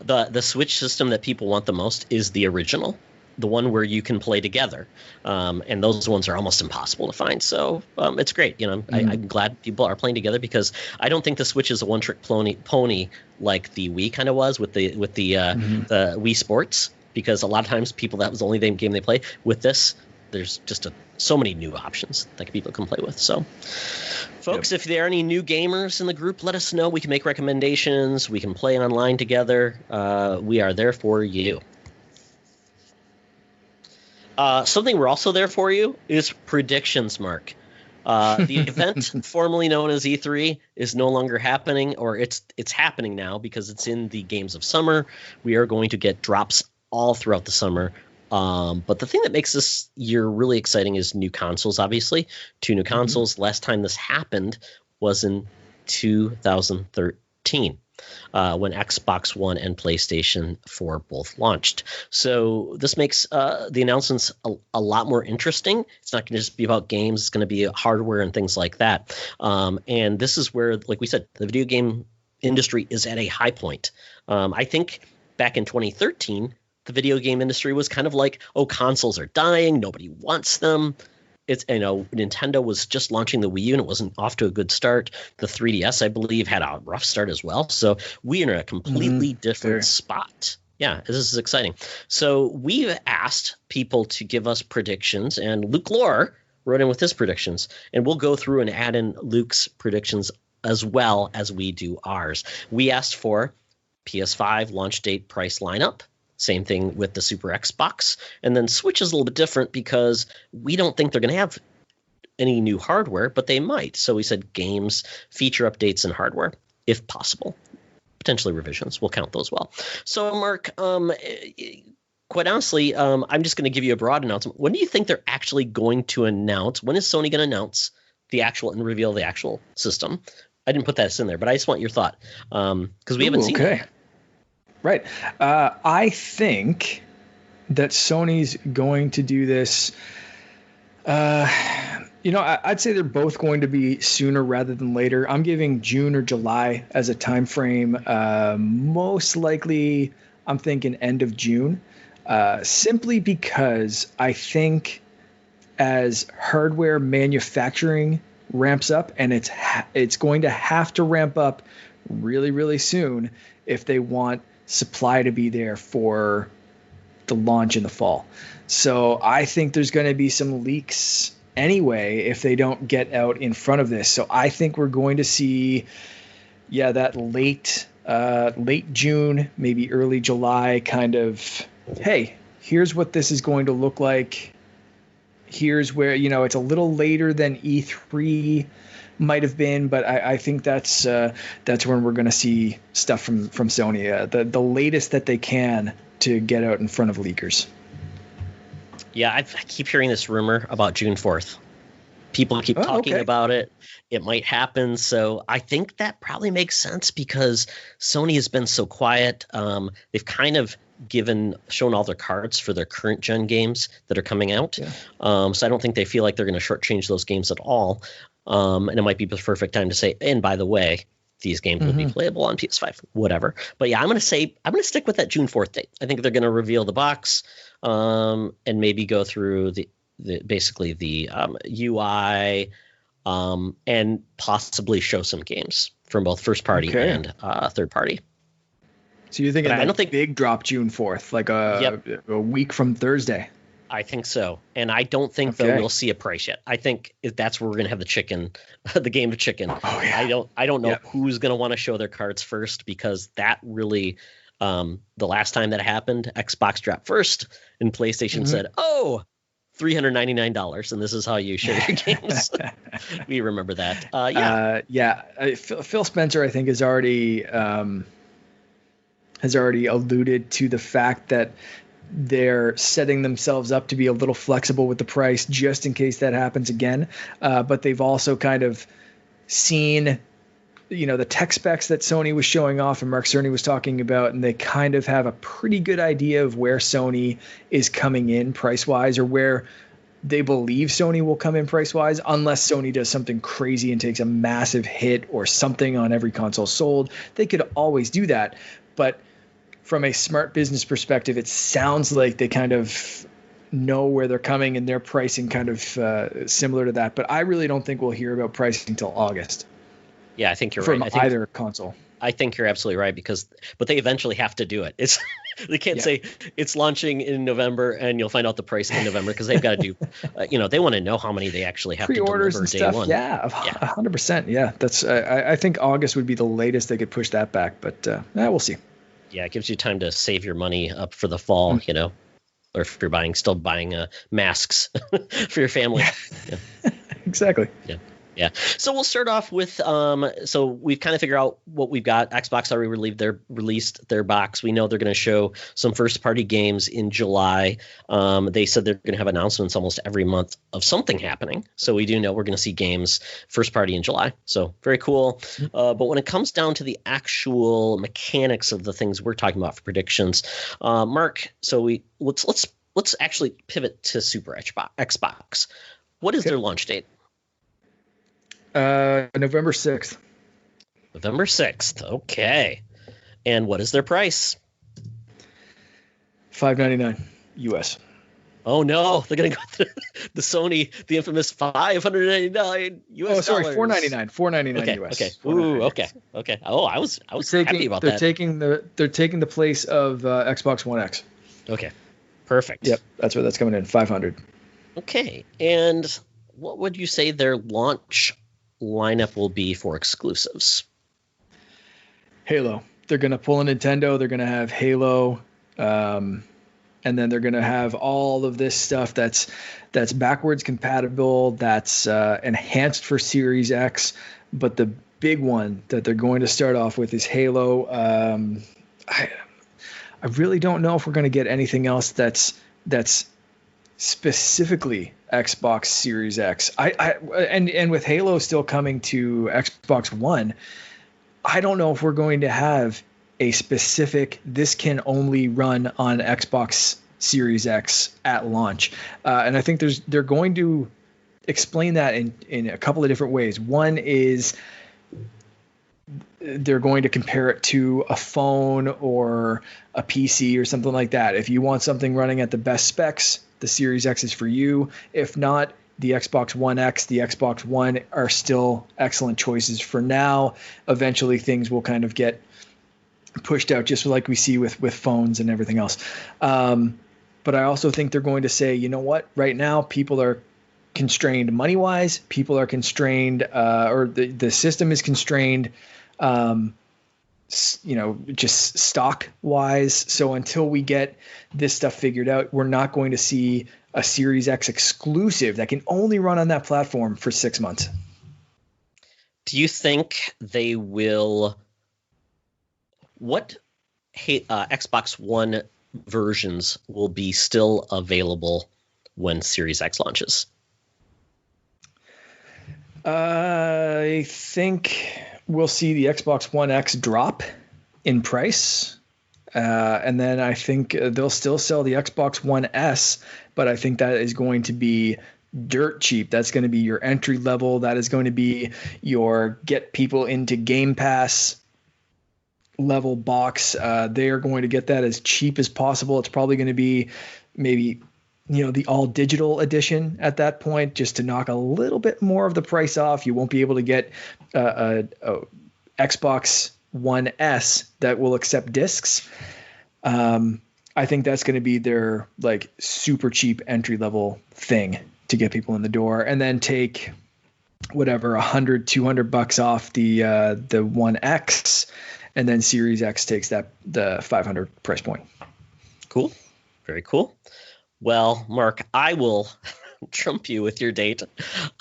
the Switch system that people want the most is the original, the one where you can play together, and those ones are almost impossible to find. So it's great. I'm glad people are playing together, because I don't think the Switch is a one-trick pony like the Wii kind of was with the Wii Sports, because a lot of times that was the only game they play. With this, there's just so many new options that people can play with. So, folks, if there are any new gamers in the group, let us know. We can make recommendations. We can play online together. We are there for you. Something we're also there for you is predictions, Mark. The event formerly known as E3 is no longer happening, or it's happening now because it's in the Games of Summer. We are going to get drops all throughout the summer. But the thing that makes this year really exciting is new consoles, obviously. 2 new consoles. Last time this happened was in 2013. When Xbox One and PlayStation 4 both launched. So this makes the announcements a lot more interesting. It's not going to just be about games. It's going to be hardware and things like that. And this is where, like we said, the video game industry is at a high point. I think back in 2013, the video game industry was kind of like, oh, consoles are dying. Nobody wants them. It's, Nintendo was just launching the Wii U, and it wasn't off to a good start. The 3DS, I believe, had a rough start as well. So we are in a completely different spot. Yeah, this is exciting. So we've asked people to give us predictions, and Luke Lore wrote in with his predictions. And we'll go through and add in Luke's predictions as well as we do ours. We asked for PS5 launch date, price, lineup. Same thing with the Super Xbox. And then Switch is a little bit different because we don't think they're going to have any new hardware, but they might. So we said games, feature updates, and hardware, if possible. Potentially revisions. We'll count those well. So, Mark, quite honestly, I'm just going to give you a broad announcement. When do you think they're actually going to announce? When is Sony going to announce the actual and reveal the actual system. I didn't put that in there, but I just want your thought because we haven't seen it. Right. I think that Sony's going to do this. I'd say they're both going to be sooner rather than later. I'm giving June or July as a time frame. Most likely, I'm thinking end of June, simply because I think as hardware manufacturing ramps up, and it's going to have to ramp up really, really soon if they want supply to be there for the launch in the fall. So I think there's going to be some leaks anyway if they don't get out in front of this. So I think we're going to see, that late June, maybe early July kind of, hey, here's what this is going to look like. Here's where, it's a little later than E3 might have been, but I think that's when we're going to see stuff from Sony, the latest that they can to get out in front of leakers. Yeah, I keep hearing this rumor about June 4th. People keep talking about it. It might happen. So I think that probably makes sense because Sony has been so quiet. They've kind of shown all their cards for their current gen games that are coming out. Yeah. So I don't think they feel like they're going to shortchange those games at all. And it might be the perfect time to say, and by the way, these games will be playable on PS5, whatever. But yeah, I'm going to stick with that June 4th date. I think they're going to reveal the box and maybe go through the UI and possibly show some games from both first party and third party. So you're thinking I don't think big drop June 4th, like a week from Thursday. I think so. And I don't think though we'll see a price yet. I think that's where we're going to have the chicken, the game of chicken. Oh, yeah. I don't know who's going to want to show their cards first because that really the last time that happened, Xbox dropped first and PlayStation said, "Oh, $399 and this is how you show your games." We remember that. Phil Spencer I think has already alluded to the fact that they're setting themselves up to be a little flexible with the price just in case that happens again. But they've also kind of seen, the tech specs that Sony was showing off and Mark Cerny was talking about, and they kind of have a pretty good idea of where Sony is coming in price-wise or where they believe Sony will come in price-wise, unless Sony does something crazy and takes a massive hit or something on every console sold. They could always do that. But from a smart business perspective, it sounds like they kind of know where they're coming and their pricing kind of similar to that. But I really don't think we'll hear about pricing until August. Yeah, I think you're right. From either console. I think you're absolutely right but they eventually have to do it. They can't say it's launching in November and you'll find out the price in November because they've got to do, they want to know how many they actually have pre-orders to deliver and day stuff. one. Yeah, 100%. Yeah, that's. I think August would be the latest they could push that back, but we'll see. Yeah, it gives you time to save your money up for the fall, or if you're still buying masks for your family. Yeah. Exactly. Yeah. So we'll start off with so we've kind of figured out what we've got. Xbox already released their box. We know they're going to show some first party games in July. They said they're going to have announcements almost every month of something happening. So we do know we're going to see games first party in July. So very cool. But when it comes down to the actual mechanics of the things we're talking about for predictions, Mark, so let's actually pivot to Super Xbox. What is their launch date? November 6th. November 6th. Okay. And what is their price? $599 US. Oh no, they're gonna go through the Sony, the infamous $599 US. Oh, sorry, $499. $499 US. Okay. Ooh, okay. Oh, I was happy about that. They're taking the place of Xbox One X. Okay. Perfect. Yep, that's where that's coming in. $500. Okay. And what would you say their launch lineup will be for exclusives? Halo. They're going to pull a Nintendo. They're going to have Halo, and then they're going to have all of this stuff that's backwards compatible, that's enhanced for Series X. But the big one that they're going to start off with is Halo. I really don't know if we're going to get anything else that's specifically Xbox Series X. And with Halo still coming to Xbox One, I don't know if we're going to have a specific, this can only run on Xbox Series X at launch. And I think they're going to explain that in a couple of different ways. One is they're going to compare it to a phone or a PC or something like that. If you want something running at the best specs, the Series X is for you. If not, the Xbox One X, the Xbox One are still excellent choices for now. Eventually things will kind of get pushed out, just like we see with phones and everything else. But I also think they're going to say, you know what, right now people are constrained money-wise, people are constrained, or the system is constrained, just stock-wise. So until we get this stuff figured out, we're not going to see a Series X exclusive that can only run on that platform for 6 months. Do you think they will? What Xbox One versions will be still available when Series X launches? I think we'll see the Xbox One X drop in price. And then I think they'll still sell the Xbox One S, but I think that is going to be dirt cheap. That's going to be your entry level. That is going to be your get people into Game Pass level box. They are going to get that as cheap as possible. It's probably going to be maybe, the all digital edition at that point, just to knock a little bit more of the price off. You won't be able to get a Xbox One S that will accept discs. I think that's going to be their like super cheap entry level thing to get people in the door, and then take whatever $100-200 off the One X, and then Series X takes the $500 price point. Cool. Very cool. Well, Mark, I will trump you with your date.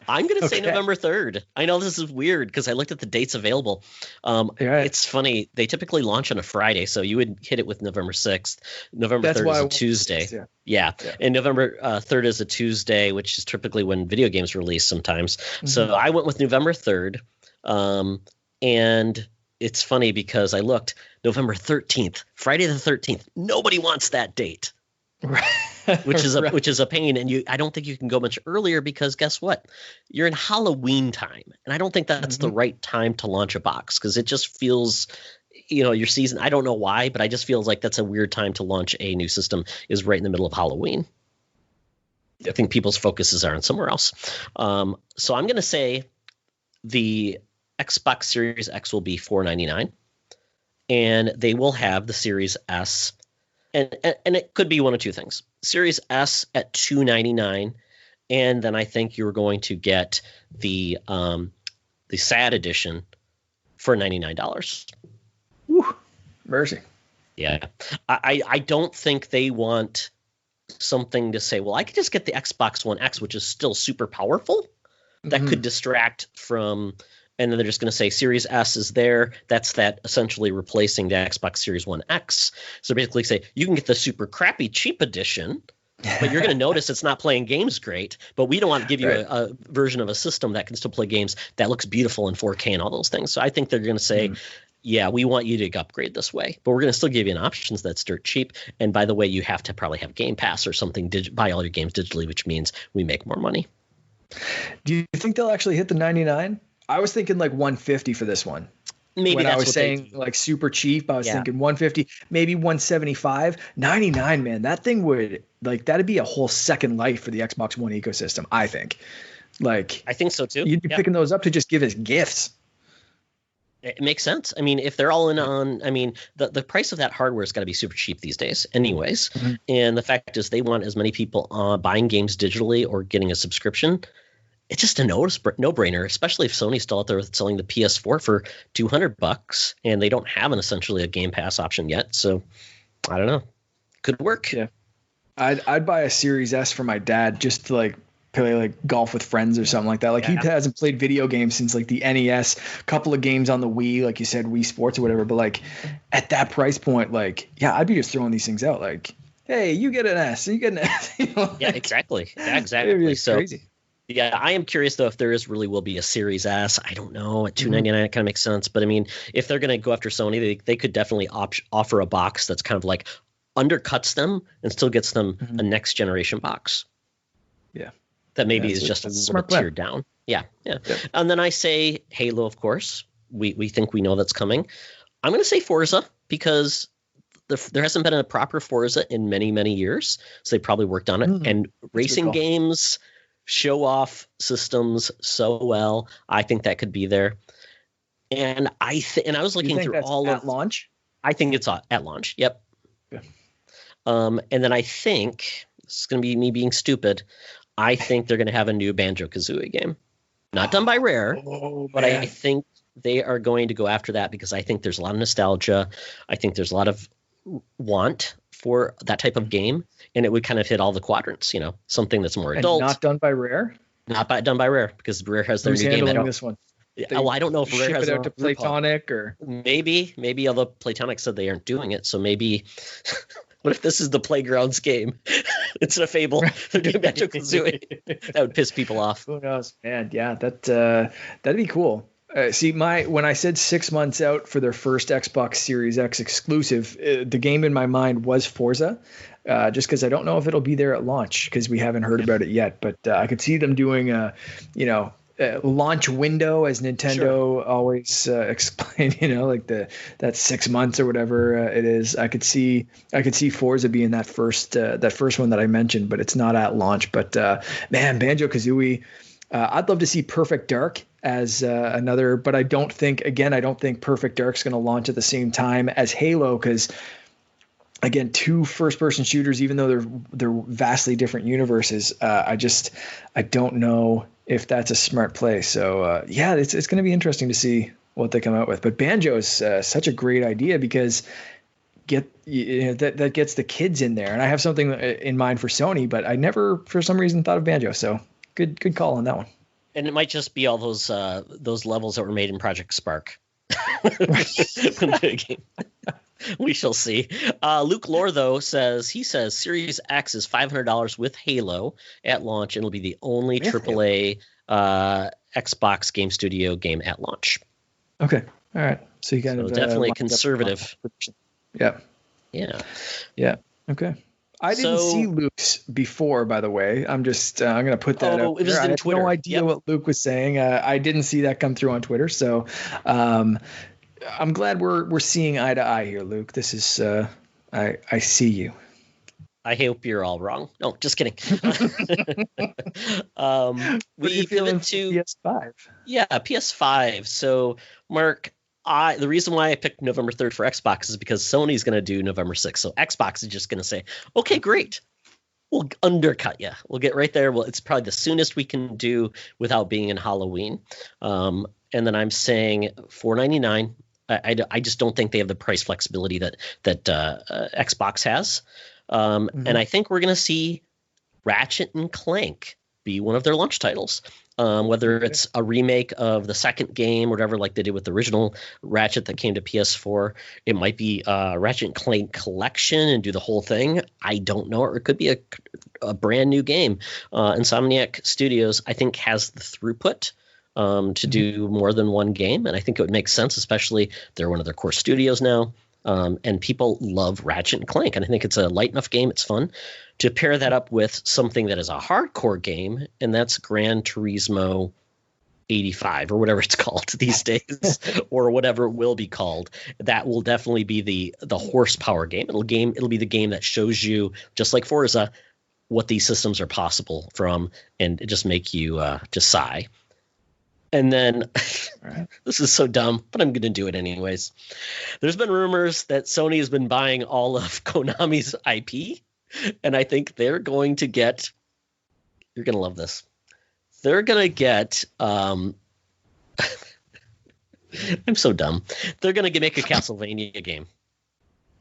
I'm going to say November 3rd. I know this is weird because I looked at the dates available. It's funny. They typically launch on a Friday, so you would hit it with November 6th. November 3rd is a Tuesday. Yeah. And November 3rd is a Tuesday, which is typically when video games release sometimes. Mm-hmm. So I went with November 3rd. And it's funny because I looked November 13th, Friday the 13th. Nobody wants that date. which is a pain, and I don't think you can go much earlier because guess what? You're in Halloween time, and I don't think that's the right time to launch a box because it just feels, your season. I don't know why, but I just feels like that's a weird time to launch a new system is right in the middle of Halloween. I think people's focuses are on somewhere else. So I'm going to say the Xbox Series X will be $499, and they will have the Series S. And it could be one of two things. Series S at $299, and then I think you're going to get the SAD edition for $99. Woo, mercy. Yeah, I don't think they want something to say, well, I could just get the Xbox One X, which is still super powerful. That could distract from. And then they're just going to say Series S is there. That's that essentially replacing the Xbox Series One X. So basically say you can get the super crappy cheap edition, but you're going to notice it's not playing games great. But we don't want to give you a version of a system that can still play games that looks beautiful in 4K and all those things. So I think they're going to say, yeah, we want you to upgrade this way, but we're going to still give you an options that's dirt cheap. And by the way, you have to probably have Game Pass or something, buy all your games digitally, which means we make more money. Do you think they'll actually hit the 99? I was thinking like 150 for this one. Maybe when that's I was saying like super cheap, I was thinking 150, maybe 175. 99, man, that thing would that'd be a whole second life for the Xbox One ecosystem, I think. I think so too. You'd be picking those up to just give as gifts. It makes sense. I mean, if they're all in on, the price of that hardware has got to be super cheap these days anyways. Mm-hmm. And the fact is they want as many people buying games digitally or getting a subscription. It's just a no-brainer, especially if Sony's still out there selling the PS4 for $200 and they don't have essentially a Game Pass option yet. So I don't know. Could work. Yeah. I'd buy a Series S for my dad just to play golf with friends or something like that. He hasn't played video games since the NES, a couple of games on the Wii, like you said, Wii Sports or whatever. But at that price point, I'd be just throwing these things out. hey, you get an S, you get an S. Yeah, exactly. Yeah, exactly. So crazy. Yeah, I am curious though if will be a Series S. I don't know. At $299, it kind of makes sense. But I mean, if they're going to go after Sony, they could definitely offer a box that's kind of like undercuts them and still gets them a next generation box. Yeah, that maybe is just a little bit tiered down. Yeah. Yep. And then I say Halo, of course. We think we know that's coming. I'm going to say Forza because there hasn't been a proper Forza in many, many years. So they probably worked on it. And racing games show off systems so well. I think that could be there. And I was looking through all at launch. I think it's at launch. Yep. Yeah. And then I think this is going to be me being stupid. I think they're going to have a new Banjo-Kazooie game, not done by Rare, but I think they are going to go after that because I think there's a lot of nostalgia. I think there's a lot of want for that type of game, and it would kind of hit all the quadrants, something that's more adult. Not done by Rare? Not done by Rare because Rare has their new game. This one? I don't know if Rare has it out to Playtonic or maybe, although Playtonic said they aren't doing it, so maybe. What if this is the Playgrounds game? It's a Fable. They're doing Banjo-Kazooie. That would piss people off. Who knows, man? Yeah, that'd be cool. When I said 6 months out for their first Xbox Series X exclusive, the game in my mind was Forza, just because I don't know if it'll be there at launch because we haven't heard about it yet. But I could see them doing launch window as Nintendo always explain, like that 6 months or whatever it is. I could see Forza being that first one that I mentioned, but it's not at launch. But man, Banjo-Kazooie, I'd love to see Perfect Dark as another, but I don't think Perfect Dark's going to launch at the same time as Halo because. Again, two first-person shooters, even though they're vastly different universes, I don't know if that's a smart play. So it's going to be interesting to see what they come out with. But Banjo is such a great idea because that gets the kids in there. And I have something in mind for Sony, but I never, for some reason, thought of Banjo. So good call on that one. And it might just be all those levels that were made in Project Spark. We shall see. Luke Lore, though, says Series X is $500 with Halo at launch, and it'll be the only AAA Xbox Game Studio game at launch. Okay. All right. So you got definitely conservative. Yeah. Yeah. Yeah. Okay. I didn't see Luke's before, by the way. I'm just I'm going to put that out there. I have no idea what Luke was saying. I didn't see that come through on Twitter, so I'm glad we're seeing eye to eye here, Luke. This is I see you. I hope you're all wrong. No, just kidding. We pivot to PS5. Yeah, PS5. So, Mark, the reason why I picked November 3rd for Xbox is because Sony's going to do November 6th. So Xbox is just going to say, okay, great. We'll undercut you. We'll get right there. Well, it's probably the soonest we can do without being in Halloween. And then I'm saying $499. I just don't think they have the price flexibility that Xbox has. And I think we're going to see Ratchet and Clank be one of their launch titles. Whether it's a remake of the second game, whatever, like they did with the original Ratchet that came to PS4. It might be Ratchet and Clank Collection and do the whole thing. I don't know. Or it could be a brand new game. Insomniac Studios, I think, has the throughput to do more than one game. And I think it would make sense, especially they're one of their core studios now. And people love Ratchet and Clank. And I think it's a light enough game. It's fun to pair that up with something that is a hardcore game. And that's Gran Turismo 85 or whatever it's called these days, or whatever it will be called. That will definitely be the horsepower game. It'll be the game that shows you, just like Forza, what these systems are possible from, and just make you just sigh. And then, this is so dumb, but I'm going to do it anyways. There's been rumors that Sony has been buying all of Konami's IP, and I think they're going to get, you're going to love this. They're going to get, I'm so dumb. They're going to make a Castlevania game.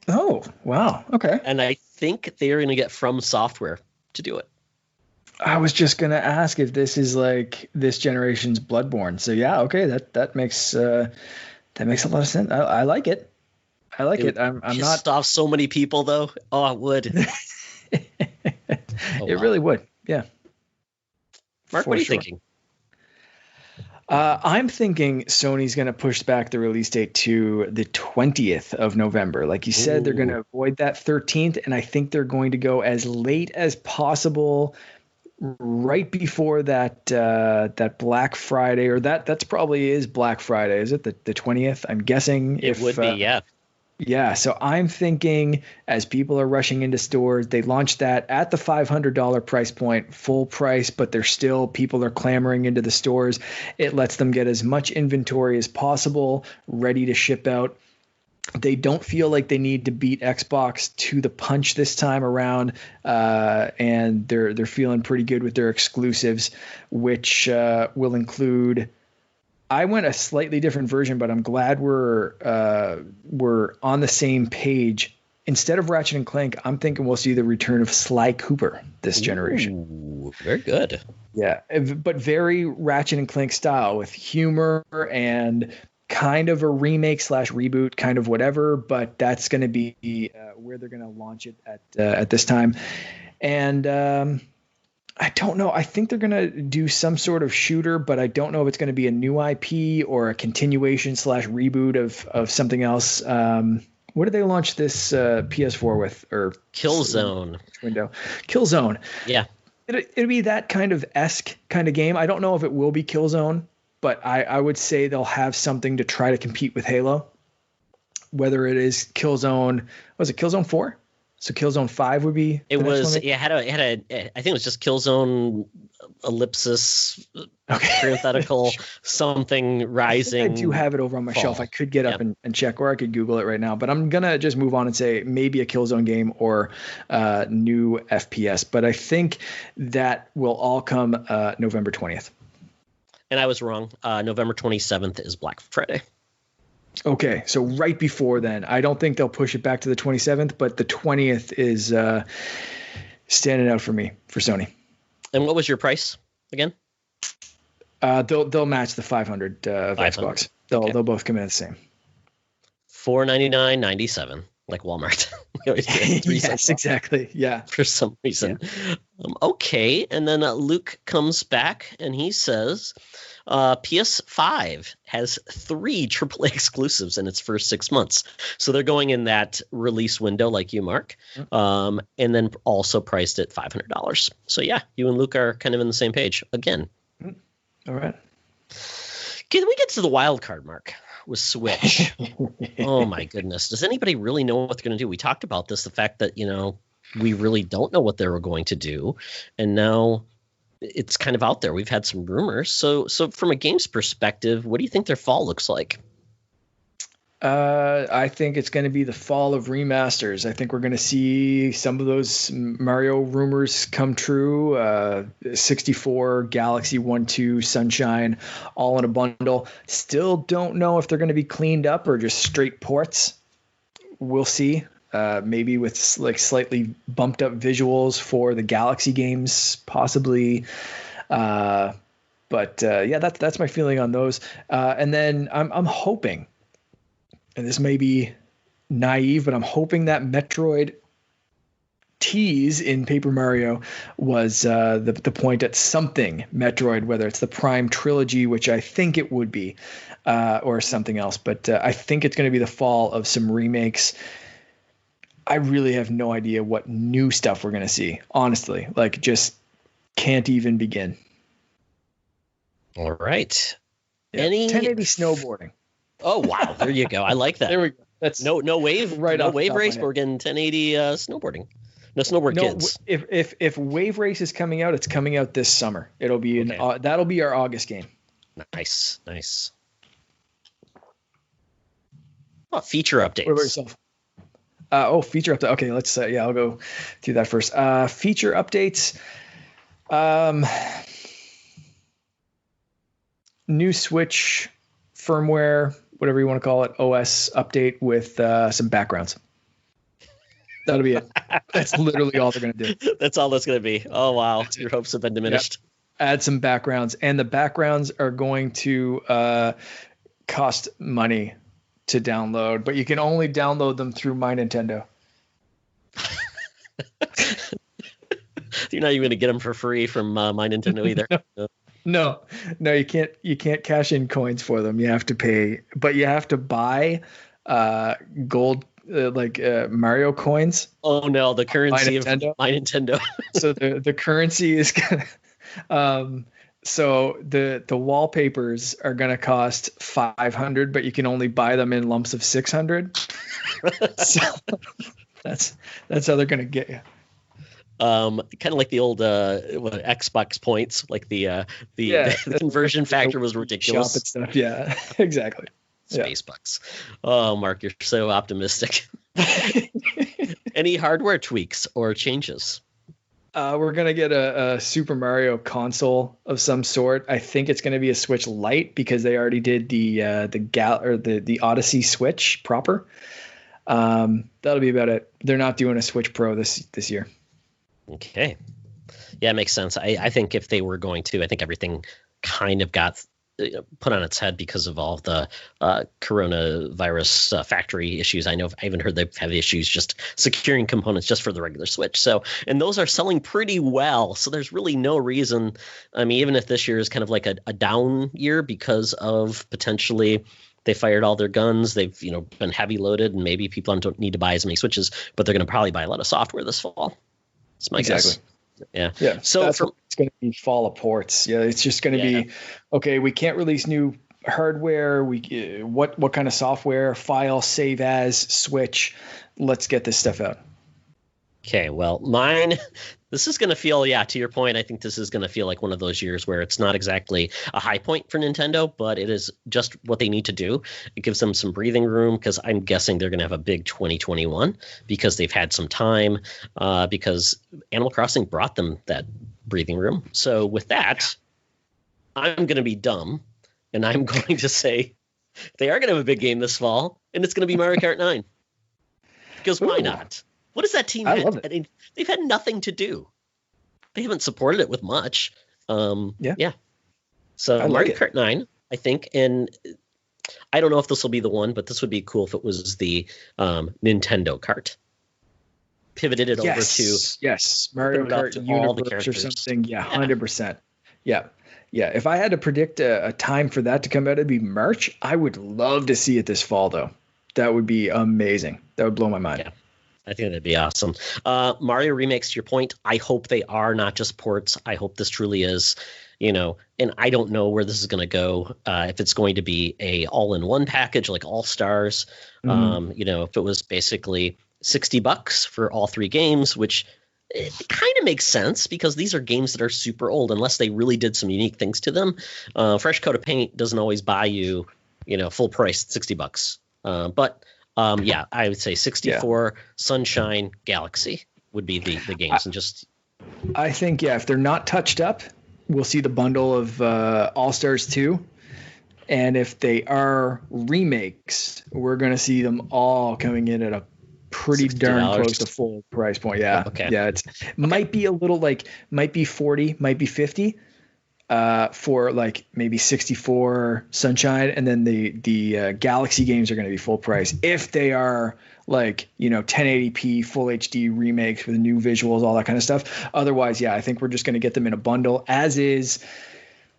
Oh, wow. Okay. And I think they're going to get From Software to do it. I was just gonna ask if this is like this generation's Bloodborne. So yeah, okay, that makes a lot of sense. I like it. I like it. I'm not off so many people though. Oh, it would. It really would. Yeah. Mark, what are you thinking? I'm thinking Sony's going to push back the release date to the 20th of November. Like you said, they're going to avoid that 13th, and I think they're going to go as late as possible, right before that Black Friday, or that's probably is Black Friday. Is it the 20th? I'm guessing it would be, yeah. Yeah, so I'm thinking as people are rushing into stores, they launched that at the $500 price point, full price, but people are clamoring into the stores. It lets them get as much inventory as possible, ready to ship out. They don't feel like they need to beat Xbox to the punch this time around, and they're feeling pretty good with their exclusives, which will include. I went a slightly different version, but I'm glad we're on the same page. Instead of Ratchet and Clank, I'm thinking we'll see the return of Sly Cooper this generation. Ooh, very good. Yeah, but very Ratchet and Clank style with humor and kind of a remake / reboot, kind of whatever. But that's going to be where they're going to launch it at this time, and. I don't know. I think they're going to do some sort of shooter, but I don't know if it's going to be a new IP or a continuation / reboot of something else. What did they launch this PS4 with? Or Killzone. Window. Killzone. Yeah. It'd be that kind of esque kind of game. I don't know if it will be Killzone, but I would say they'll have something to try to compete with Halo. Whether it is Killzone, was it Killzone 4? So Killzone 5 would be. It was. It had a. I think it was just Killzone ellipsis parenthetical something rising. I do have it over on my shelf. I could get up and check, or I could Google it right now. But I'm gonna just move on and say maybe a Killzone game or new FPS. But I think that will all come November 20th. And I was wrong. November 27th is Black Friday. Okay, so right before then. I don't think they'll push it back to the 27th, but the 20th is standing out for me, for Sony. And what was your price again? They'll match the 500 of Xbox. They'll both come in at the same. $499.97, like Walmart. Yes, exactly. Yeah. For some reason. Yeah. Okay, and then Luke comes back and he says, PS5 has 3 AAA exclusives in its first 6 months. So they're going in that release window like you, Mark, and then also priced at $500. So, yeah, you and Luke are kind of in the same page again. All right. Can we get to the wild card, Mark, with Switch? Oh, my goodness. Does anybody really know what they're going to do? We talked about this, the fact that, we really don't know what they were going to do. And now it's kind of out there. We've had some rumors. So from a games perspective, what do you think their fall looks like? I think it's going to be the fall of remasters. I think we're going to see some of those Mario rumors come true. 64, Galaxy 1, 2, Sunshine, all in a bundle. Still don't know if they're going to be cleaned up or just straight ports. We'll see. Maybe with like slightly bumped up visuals for the Galaxy games, possibly. But that's my feeling on those. And then I'm hoping, and this may be naive, but I'm hoping that Metroid tease in Paper Mario was the point at something Metroid, whether it's the Prime trilogy, which I think it would be, or something else. But I think it's going to be the fall of some remakes. I really have no idea what new stuff we're going to see, honestly. Like, just can't even begin. All right. Yeah. 1080 snowboarding. Oh, wow. There you go. I like that. There we go. That's no wave, right? No wave race. We're getting 1080 snowboarding. No snowboard kids. If Wave Race is coming out, it's coming out this summer. It'll be that'll be our August game. Nice. Oh, feature updates. What about yourself? Feature update. Okay, let's I'll go through that first. Feature updates. New Switch firmware, whatever you want to call it, OS update with some backgrounds. That'll be it. That's literally all they're going to do. That's all that's going to be. Oh, wow. Your hopes have been diminished. Yep. Add some backgrounds, and the backgrounds are going to cost money to download, but you can only download them through My Nintendo. You're not even going to get them for free from My Nintendo either. No, you can't. You can't cash in coins for them. You have to pay, but you have to buy gold Mario coins. Oh no, the currency of My Nintendo. So the currency is gonna. So the wallpapers are gonna cost 500, but you can only buy them in lumps of 600. So that's how they're gonna get you. Kind of like the old Xbox points, like the conversion factor was ridiculous. Shop and stuff. Yeah, exactly. Space bucks. Oh, Mark, you're so optimistic. Any hardware tweaks or changes? We're gonna get a Super Mario console of some sort. I think it's gonna be a Switch Lite because they already did the Odyssey Switch proper. That'll be about it. They're not doing a Switch Pro this year. Okay. Yeah, it makes sense. I think if they were going to, I think everything kind of got put on its head because of all the coronavirus factory issues. I even heard they've had issues just securing components just for the regular Switch. So, and those are selling pretty well. So there's really no reason. I mean, even if this year is kind of like a down year because of potentially they fired all their guns, they've been heavy loaded, and maybe people don't need to buy as many Switches, but they're going to probably buy a lot of software this fall. That's my guess. Yeah. So it's going to be fall of ports. Yeah, it's just going to be okay. We can't release new hardware. What kind of software? File, save as, switch. Let's get this stuff out. Okay. Well, this is going to feel, to your point, I think this is going to feel like one of those years where it's not exactly a high point for Nintendo, but it is just what they need to do. It gives them some breathing room because I'm guessing they're going to have a big 2021 because they've had some time because Animal Crossing brought them that breathing room. So with that, I'm going to be dumb and I'm going to say they are going to have a big game this fall and it's going to be Mario Kart 9 because why not? What does that team have? I mean, they've had nothing to do. They haven't supported it with much. So Mario Kart 9, I think, and I don't know if this will be the one, but this would be cool if it was the Nintendo Kart. Pivoted it over to Mario Kart Universe or something. Yeah, 100%. Yeah. If I had to predict a time for that to come out, it'd be March. I would love to see it this fall, though. That would be amazing. That would blow my mind. Yeah. I think that'd be awesome. Mario remakes, to your point, I hope they are not just ports. I hope this truly is, and I don't know where this is going to go. If it's going to be a all-in-one package like All Stars, if it was basically $60 for all three games, which it kind of makes sense because these are games that are super old unless they really did some unique things to them. Fresh coat of paint doesn't always buy you, full price $60. But I would say 64, Sunshine, Galaxy would be the games. I think, if they're not touched up, we'll see the bundle of All-Stars 2. And if they are remakes, we're going to see them all coming in at a pretty darn close to full price point. Yeah. Okay. Yeah. Might be a little might be 40, might be 50. For maybe 64 Sunshine, and then the Galaxy games are going to be full price if they are 1080p full HD remakes with new visuals, all that kind of stuff. Otherwise, I think we're just going to get them in a bundle as is.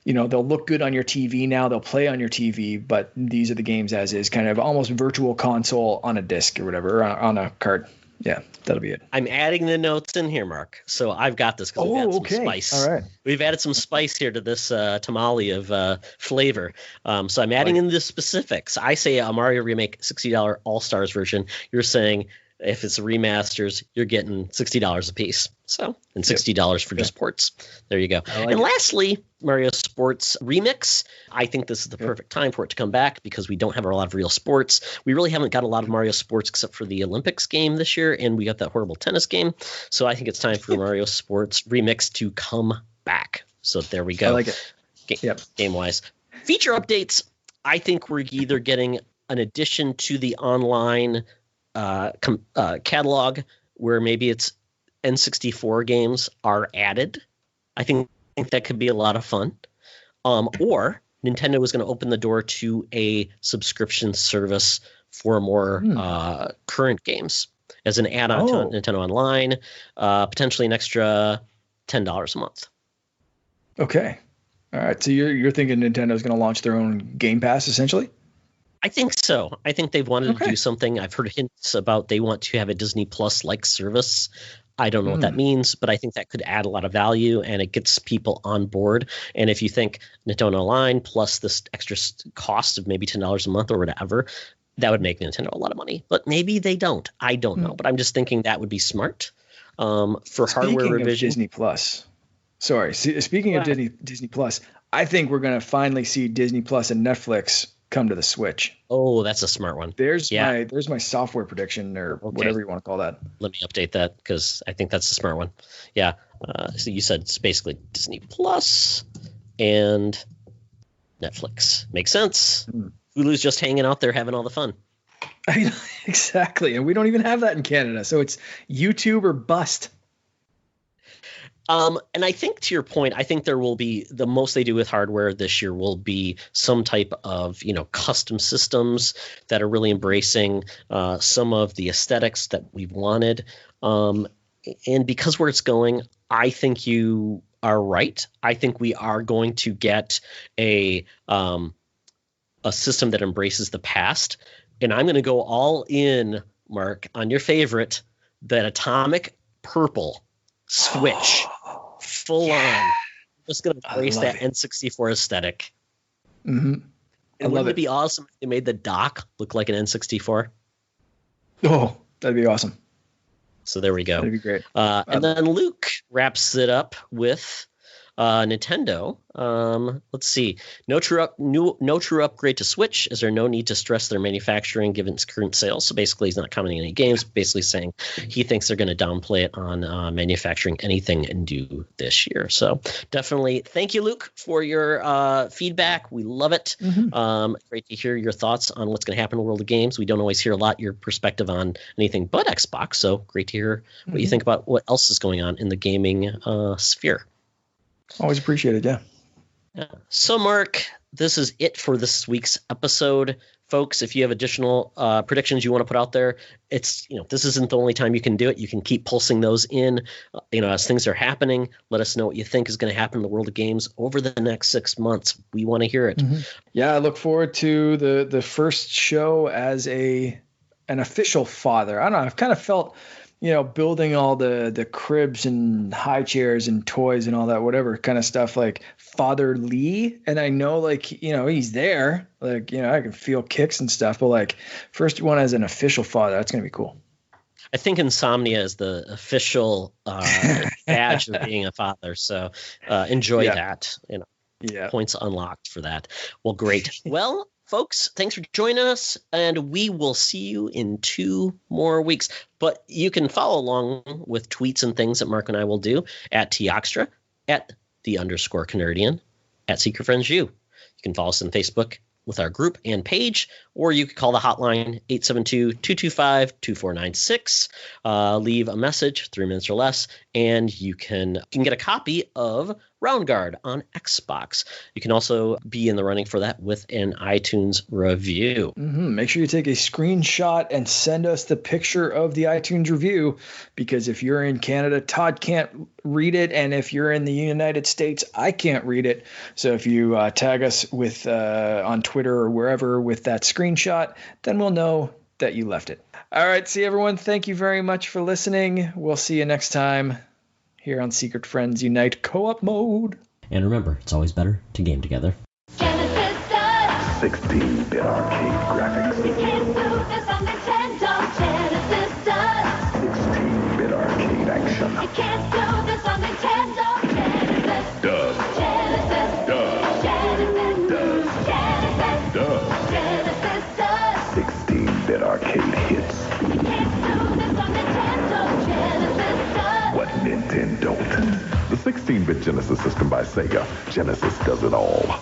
They'll look good on your TV now, they'll play on your TV, but these are the games as is, kind of almost virtual console on a disc or whatever, or on a card. Yeah, that'll be it. I'm adding the notes in here, Mark. So I've got this because we've added some spice. All right. We've added some spice here to this tamale of flavor. So I'm adding in the specifics. I say a Mario Remake $60 All-Stars version. You're saying if it's remasters, you're getting $60 a piece. So, and $60 for just ports. There you go. And lastly, Mario Sports Remix. I think this is the perfect time for it to come back because we don't have a lot of real sports. We really haven't got a lot of Mario Sports except for the Olympics game this year, and we got that horrible tennis game. So I think it's time for Mario Sports Remix to come back. So there we go. I like it. Game-wise. Feature updates. I think we're either getting an addition to the online catalog where maybe it's N64 games are added. I think that could be a lot of fun. Or Nintendo is going to open the door to a subscription service for more current games as an add-on to Nintendo Online, potentially an extra $10 a month. Okay. All right. So you're thinking Nintendo's going to launch their own Game Pass essentially? I think so. I think they've wanted to do something. I've heard hints about they want to have a Disney Plus like service. I don't know what that means, but I think that could add a lot of value and it gets people on board. And if you think Nintendo Online plus this extra cost of maybe $10 a month or whatever, that would make Nintendo a lot of money. But maybe they don't. I don't know. But I'm just thinking that would be smart for hardware revision. Disney Plus. Sorry. Speaking of Disney Plus, I think we're going to finally see Disney Plus and Netflix come to the Switch. Oh, that's a smart one. There's my software prediction or whatever you want to call that. Let me update that because I think that's a smart one. Yeah. So you said it's basically Disney Plus and Netflix. Makes sense. Hulu's just hanging out there having all the fun. Exactly. And we don't even have that in Canada. So it's YouTube or bust. And I think to your point, I think there will be the most they do with hardware this year will be some type of, custom systems that are really embracing some of the aesthetics that we've wanted. And because where it's going, I think you are right. I think we are going to get a system that embraces the past. And I'm going to go all in, Mark, on your favorite, that atomic purple Switch. Full on. Just going to embrace that N64 aesthetic. Mm-hmm. And wouldn't it be awesome if they made the dock look like an N64? Oh, that'd be awesome. So there we go. That'd be great. And then Luke wraps it up with Nintendo. Let's see. No true upgrade to Switch. Is there no need to stress their manufacturing given its current sales? So basically, he's not commenting on any games. Basically, saying he thinks they're going to downplay it on manufacturing anything new this year. So definitely, thank you, Luke, for your feedback. We love it. Mm-hmm. Great to hear your thoughts on what's going to happen in the world of games. We don't always hear a lot your perspective on anything but Xbox. So great to hear what you think about what else is going on in the gaming sphere. Always appreciate it, yeah. So, Mark, this is it for this week's episode. Folks, if you have additional predictions you want to put out there, it's this isn't the only time you can do it. You can keep pulsing those in, as things are happening. Let us know what you think is going to happen in the world of games over the next 6 months. We want to hear it. Mm-hmm. Yeah, I look forward to the first show as an official father. I don't know. I've kind of felt building all the cribs and high chairs and toys and all that, whatever kind of stuff, like fatherly. And I know, he's there, I can feel kicks and stuff, but first one as an official father, that's going to be cool. I think insomnia is the official badge of being a father. So enjoy that, points unlocked for that. Well, great. Well, folks, thanks for joining us, and we will see you in 2 more weeks. But you can follow along with tweets and things that Mark and I will do at Tyoxtra, at @_Canardian, at Secret Friends U. You can follow us on Facebook with our group and page, or you can call the hotline 872-225-2496. Leave a message, 3 minutes or less, and you can get a copy of Round Guard on Xbox. You can also be in the running for that with an iTunes review. Mm-hmm. Make sure you take a screenshot and send us the picture of the iTunes review, because if you're in Canada, Todd can't read it, and if you're in the United States, I can't read it. So if you tag us with on Twitter or wherever with that screenshot, then we'll know that you left it. All right, see everyone. Thank you very much for listening. We'll see you next time here on Secret Friends Unite Co-op Mode. And remember, it's always better to game together. Genesis does 16-bit arcade graphics. You can't do this on Nintendo. Genesis does 16-bit arcade action. You can't do this on Nintendo. Genesis Does. Genesis Does. Genesis Does. Genesis Does. Genesis does 16-bit arcade hits. You can't do this on Nintendo. Genesis does What Nintendo don't. The 16-bit Genesis system by Sega. Genesis does it all.